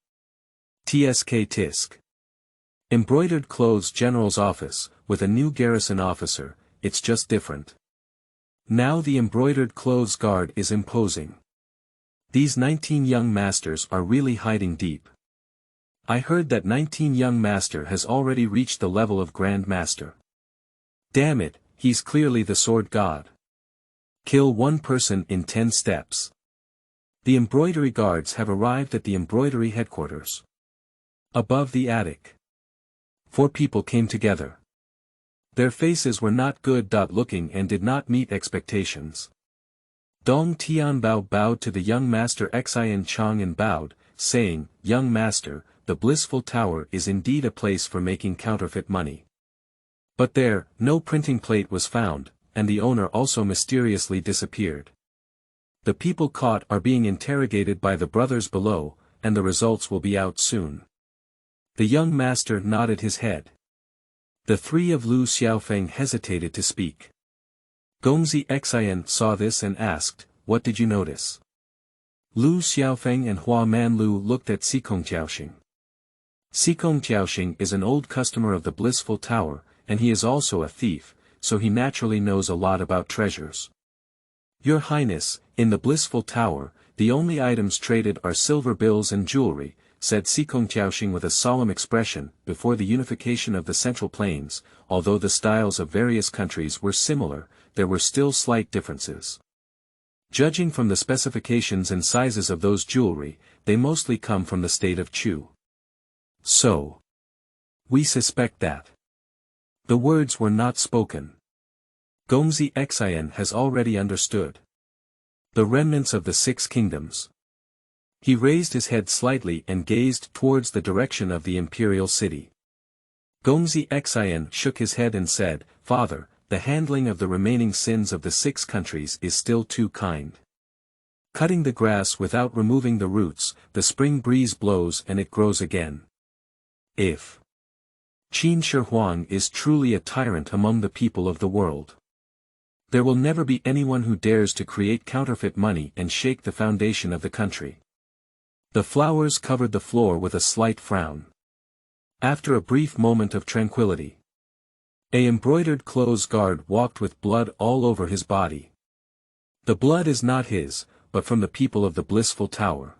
TSK Tisk. Embroidered clothes general's office, with a new garrison officer, it's just different. Now the embroidered clothes guard is imposing. These 19 young masters are really hiding deep. I heard that 19 young master has already reached the level of Grand Master. Damn it, he's clearly the sword god. Kill one person in 10 steps. The embroidery guards have arrived at the embroidery headquarters. Above the attic. 4 people came together. Their faces were not good looking and did not meet expectations. Dong Tianbao bowed to the young master Xian Chang and bowed, saying, "Young master, the Blissful Tower is indeed a place for making counterfeit money." But there, no printing plate was found, and the owner also mysteriously disappeared. The people caught are being interrogated by the brothers below, and the results will be out soon. The young master nodded his head. The 3 of Lu Xiaofeng hesitated to speak. Gongzi Xin saw this and asked, "What did you notice?" Lu Xiaofeng and Hua Manlu looked at Xianxia. Xianxia is an old customer of the Blissful Tower, and he is also a thief, so he naturally knows a lot about treasures. "Your Highness, in the Blissful Tower, the only items traded are silver bills and jewelry," said Xianxia with a solemn expression. Before the unification of the Central Plains, although the styles of various countries were similar, there were still slight differences. Judging from the specifications and sizes of those jewelry, they mostly come from the state of Chu. "So. We suspect that." The words were not spoken. Gongzi Xin has already understood. The remnants of the 6 kingdoms. He raised his head slightly and gazed towards the direction of the imperial city. Gongzi Xin shook his head and said, "Father, the handling of the remaining sins of the 6 countries is still too kind. Cutting the grass without removing the roots, the spring breeze blows and it grows again. If Qin Shi Huang is truly a tyrant among the people of the world, there will never be anyone who dares to create counterfeit money and shake the foundation of the country." The flowers covered the floor with a slight frown. After a brief moment of tranquility, a embroidered clothes guard walked with blood all over his body. The blood is not his, but from the people of the Blissful Tower.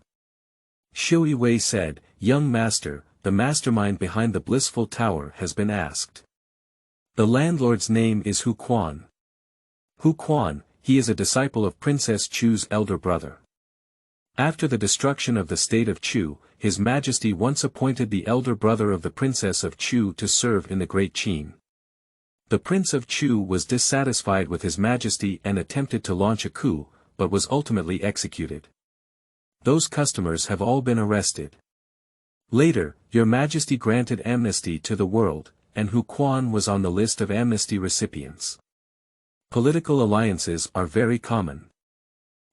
Shui Wei said, "Young master, the mastermind behind the Blissful Tower has been asked. The landlord's name is Hu Quan. Hu Quan, he is a disciple of Princess Chu's elder brother. After the destruction of the state of Chu, His Majesty once appointed the elder brother of the Princess of Chu to serve in the Great Qin. The Prince of Chu was dissatisfied with His Majesty and attempted to launch a coup, but was ultimately executed. Those customers have all been arrested. Later, Your Majesty granted amnesty to the world, and Hu Quan was on the list of amnesty recipients. Political alliances are very common.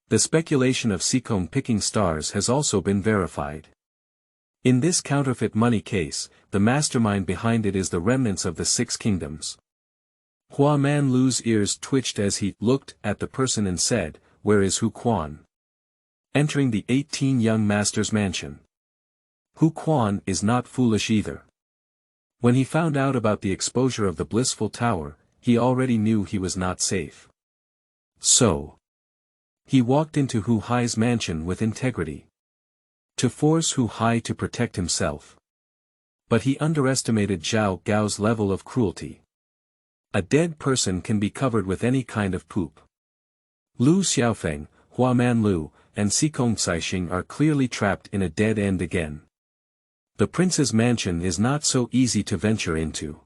The speculation of Xikong picking stars has also been verified. In this counterfeit money case, the mastermind behind it is the remnants of the 6 kingdoms. Hua Manlu's ears twitched as he looked at the person and said, "Where is Hu Quan?" Entering the 18 young masters' mansion. Hu Quan is not foolish either. When he found out about the exposure of the Blissful Tower, he already knew he was not safe. So, he walked into Hu Hai's mansion with integrity, to force Hu Hai to protect himself. But he underestimated Zhao Gao's level of cruelty. A dead person can be covered with any kind of poop. Lu Xiaofeng, Hua Man Lu, and Gongzi Xin are clearly trapped in a dead end again. The prince's mansion is not so easy to venture into.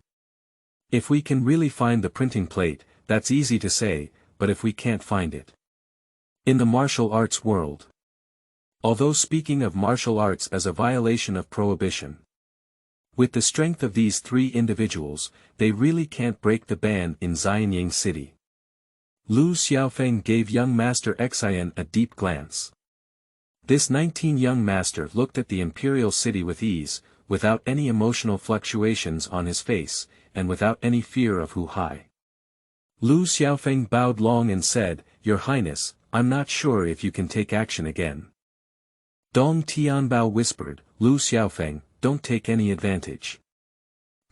If we can really find the printing plate, that's easy to say, but if we can't find it. In the martial arts world. Although speaking of martial arts as a violation of prohibition. With the strength of these three individuals, they really can't break the ban in Xianying City. Lu Xiaofeng gave young master Xian a deep glance. This 19 young master looked at the imperial city with ease, without any emotional fluctuations on his face, and without any fear of Hu Hai. Lu Xiaofeng bowed long and said, "Your Highness, I'm not sure if you can take action again." Dong Tianbao whispered, "Lu Xiaofeng, don't take any advantage."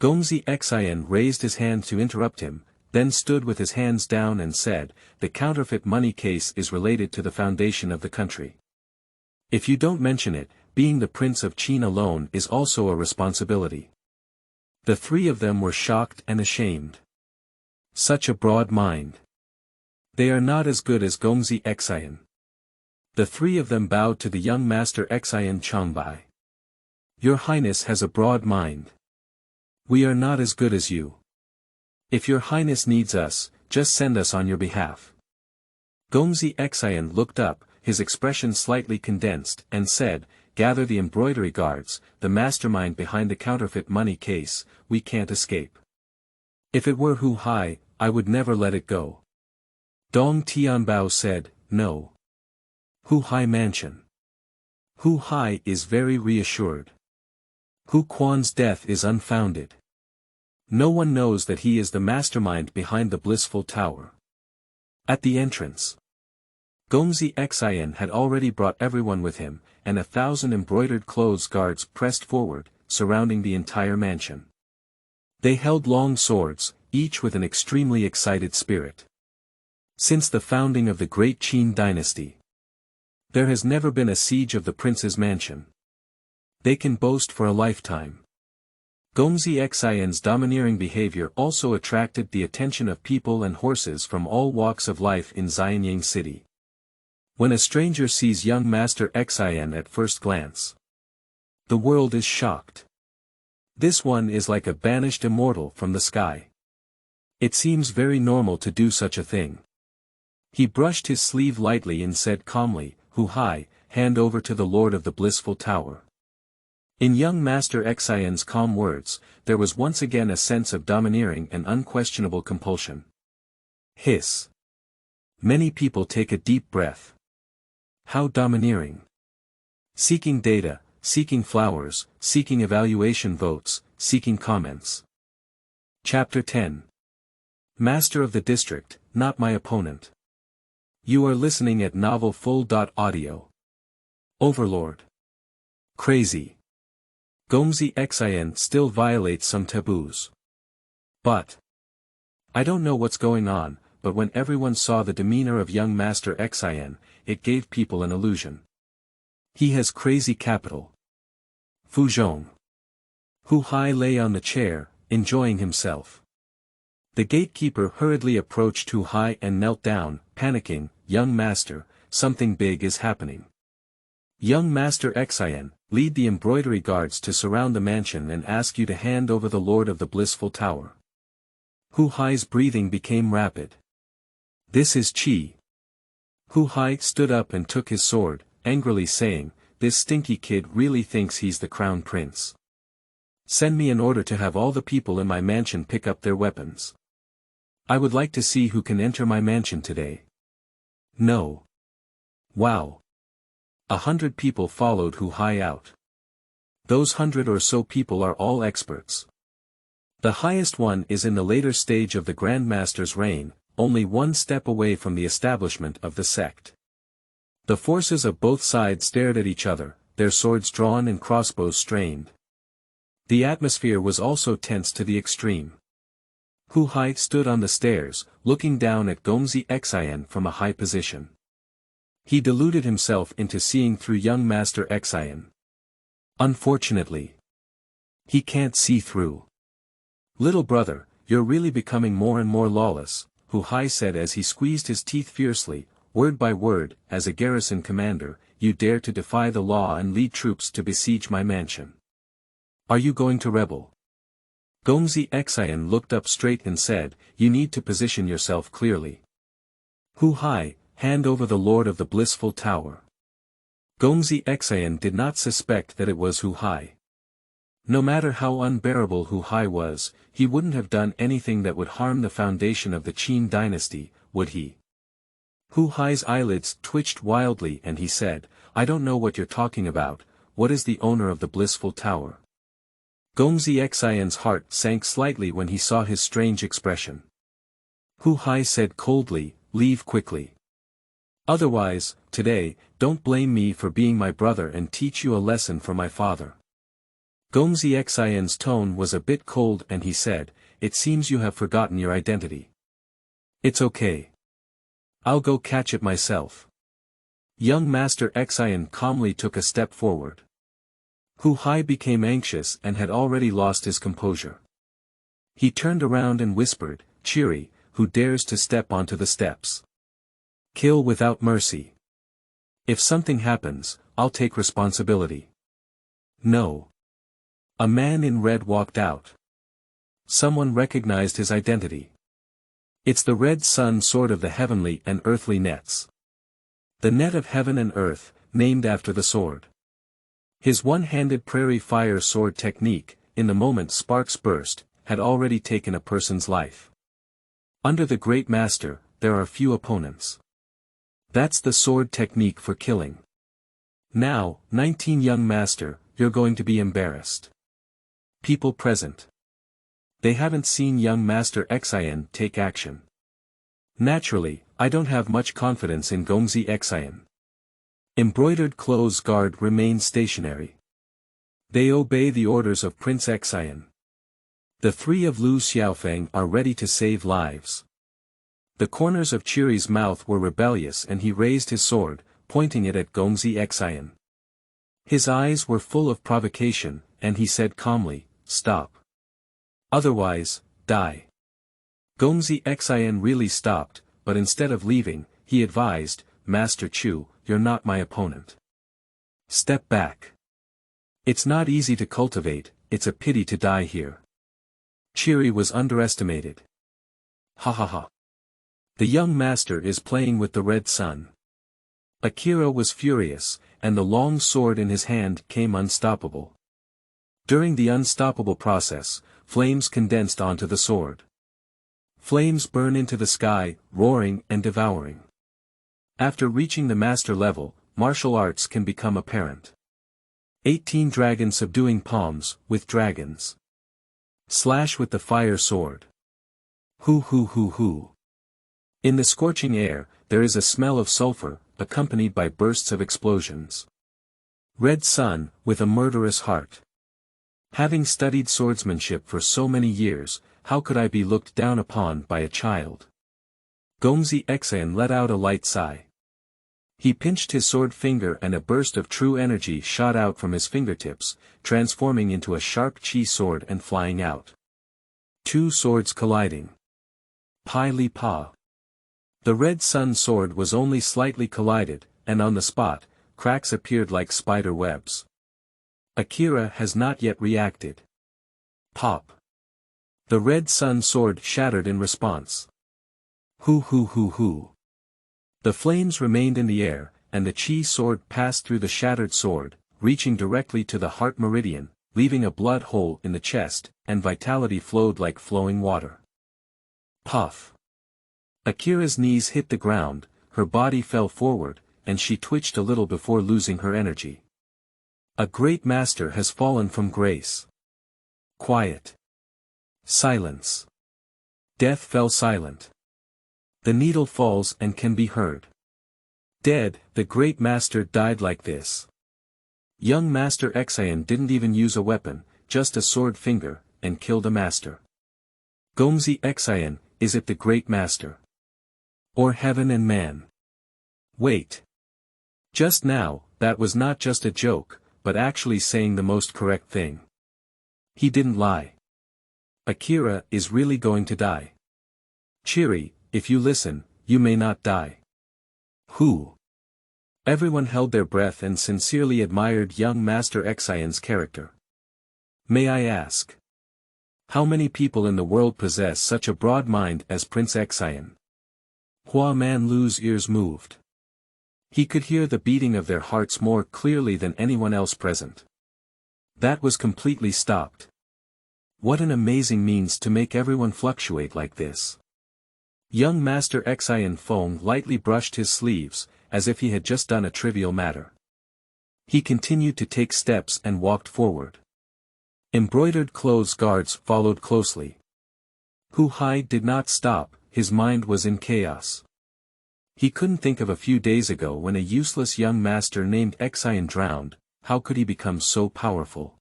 Gongzi Xin raised his hand to interrupt him, then stood with his hands down and said, "The counterfeit money case is related to the foundation of the country. If you don't mention it, being the Prince of Qin alone is also a responsibility." The three of them were shocked and ashamed. Such a broad mind. They are not as good as Gongzi Xin. The three of them bowed to the young master Xian Changbai. "Your Highness has a broad mind. We are not as good as you. If your Highness needs us, just send us on your behalf." Gongzi Xin looked up, his expression slightly condensed, and said, "Gather the embroidery guards, the mastermind behind the counterfeit money case, we can't escape. If it were Hu Hai, I would never let it go." Dong Tianbao said, "No. Hu Hai Mansion. Hu Hai is very reassured. Hu Quan's death is unfounded. No one knows that he is the mastermind behind the Blissful Tower." At the entrance, Gongzi Xin had already brought everyone with him, and 1,000 embroidered clothes guards pressed forward, surrounding the entire mansion. They held long swords, each with an extremely excited spirit. Since the founding of the great Qin dynasty, there has never been a siege of the prince's mansion. They can boast for a lifetime. Gongzi Xin's domineering behavior also attracted the attention of people and horses from all walks of life in Xianying City. When a stranger sees young master Xin at first glance, the world is shocked. This one is like a banished immortal from the sky. It seems very normal to do such a thing. He brushed his sleeve lightly and said calmly, "Hu Hai, hand over to the Lord of the Blissful Tower." In young master Xin's calm words, there was once again a sense of domineering and unquestionable compulsion. Hiss. Many people take a deep breath. How domineering. Seeking data, seeking flowers, seeking evaluation votes, seeking comments. Chapter 10. Master of the District, not my opponent. You are listening at Novel Full.audio. Overlord. Crazy. Gongzi Xin still violates some taboos. But I don't know what's going on, but when everyone saw the demeanor of young master Xin, it gave people an illusion. He has crazy capital. Fuzhong. Hu Hai lay on the chair, enjoying himself. The gatekeeper hurriedly approached Hu Hai and knelt down, panicking, "Young master, something big is happening. Young master Xin, lead the embroidery guards to surround the mansion and ask you to hand over the Lord of the Blissful Tower." Hu Hai's breathing became rapid. "This is Qi." Hu Hai stood up and took his sword, angrily saying, "This stinky kid really thinks he's the crown prince. Send me an order to have all the people in my mansion pick up their weapons. I would like to see who can enter my mansion today." No. Wow. 100 people followed Hu Hai out. Those 100 or so people are all experts. The highest one is in the later stage of the Grand Master's reign, only one step away from the establishment of the sect. The forces of both sides stared at each other, their swords drawn and crossbows strained. The atmosphere was also tense to the extreme. Hu Hai stood on the stairs, looking down at Gongzi Xin from a high position. He deluded himself into seeing through young Master Xin. Unfortunately, he can't see through. Little brother, you're really becoming more and more lawless, Hu Hai said as he squeezed his teeth fiercely, word by word, as a garrison commander, you dare to defy the law and lead troops to besiege my mansion. Are you going to rebel? Gongzi Xin looked up straight and said, you need to position yourself clearly. Hu Hai, hand over the Lord of the Blissful Tower. Gongzi Xin did not suspect that it was Hu Hai. No matter how unbearable Hu Hai was, he wouldn't have done anything that would harm the foundation of the Qin dynasty, would he? Hu Hai's eyelids twitched wildly and he said, I don't know what you're talking about, what is the owner of the Blissful Tower? Gongzi Xin's heart sank slightly when he saw his strange expression. Hu Hai said coldly, leave quickly. Otherwise, today, don't blame me for being my brother and teach you a lesson from my father. Gongzi Xin's tone was a bit cold and he said, it seems you have forgotten your identity. It's okay. I'll go catch it myself. Young Master Xin calmly took a step forward. Hu Hai became anxious and had already lost his composure. He turned around and whispered, cheery, who dares to step onto the steps? Kill without mercy. If something happens, I'll take responsibility. No. A man in red walked out. Someone recognized his identity. It's the red sun sword of the heavenly and earthly nets. The net of heaven and earth, named after the sword. His one-handed prairie fire sword technique, in the moment sparks burst, had already taken a person's life. Under the great master, there are few opponents. That's the sword technique for killing. Now, 19 young master, you're going to be embarrassed. People present. They haven't seen young Master Xin take action. Naturally, I don't have much confidence in Gongzi Xin. Embroidered clothes guard remain stationary. They obey the orders of Prince Xin. The three of Lu Xiaofeng are ready to save lives. The corners of Chiri's mouth were rebellious and he raised his sword, pointing it at Gongzi Xin. His eyes were full of provocation, and he said calmly, stop. Otherwise, die. Gongzi Xin really stopped, but instead of leaving, he advised, Master Chu, you're not my opponent. Step back. It's not easy to cultivate, it's a pity to die here. Chiri was underestimated. Ha ha ha. The young master is playing with the red sun. Akira was furious, and the long sword in his hand came unstoppable. During the unstoppable process, flames condensed onto the sword. Flames burn into the sky, roaring and devouring. After reaching the master level, martial arts can become apparent. 18 dragons subduing palms, with dragons. Slash with the fire sword. Hoo hoo hoo hoo. In the scorching air, there is a smell of sulfur, accompanied by bursts of explosions. Red sun, with a murderous heart. Having studied swordsmanship for so many years, how could I be looked down upon by a child? Gongzi Xin let out a light sigh. He pinched his sword finger and a burst of true energy shot out from his fingertips, transforming into a sharp chi sword and flying out. Two swords colliding. Pai li pa. The red sun sword was only slightly collided, and on the spot, cracks appeared like spider webs. Akira has not yet reacted. Pop. The red sun sword shattered in response. Hoo hoo hoo hoo. The flames remained in the air, and the chi sword passed through the shattered sword, reaching directly to the heart meridian, leaving a blood hole in the chest, and vitality flowed like flowing water. Puff. Akira's knees hit the ground, her body fell forward, and she twitched a little before losing her energy. A great master has fallen from grace. Quiet. Silence. Death fell silent. The needle falls and can be heard. Dead, the great master died like this. Young Master Xin didn't even use a weapon, just a sword finger, and killed a master. Gongzi Xin, is it the great master? Or heaven and man? Wait. Just now, that was not just a joke, but actually saying the most correct thing. He didn't lie. Akira is really going to die. Chiri, if you listen, you may not die. Who? Everyone held their breath and sincerely admired young Master Xion's character. May I ask? How many people in the world possess such a broad mind as Prince Xian? Hua Man Lu's ears moved. He could hear the beating of their hearts more clearly than anyone else present. That was completely stopped. What an amazing means to make everyone fluctuate like this. Young Master Xian Feng lightly brushed his sleeves, as if he had just done a trivial matter. He continued to take steps and walked forward. Embroidered clothes guards followed closely. Hu Hai did not stop, his mind was in chaos. He couldn't think of a few days ago when a useless young master named Xian drowned, how could he become so powerful?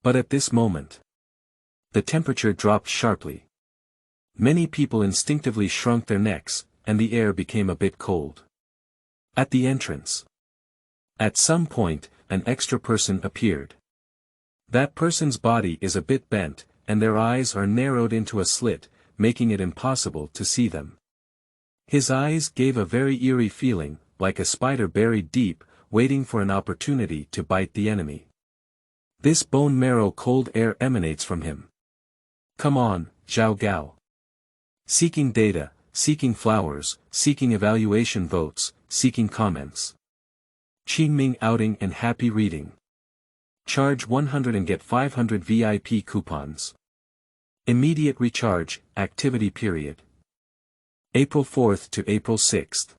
But at this moment, the temperature dropped sharply. Many people instinctively shrunk their necks, and the air became a bit cold. At the entrance. At some point, an extra person appeared. That person's body is a bit bent, and their eyes are narrowed into a slit, making it impossible to see them. His eyes gave a very eerie feeling, like a spider buried deep, waiting for an opportunity to bite the enemy. This bone marrow cold air emanates from him. Come on, Zhao Gao. Seeking data, seeking flowers, seeking evaluation votes, seeking comments. Qingming outing and happy reading. Charge 100 and get 500 VIP coupons. Immediate recharge, activity period. April 4th to April 6th.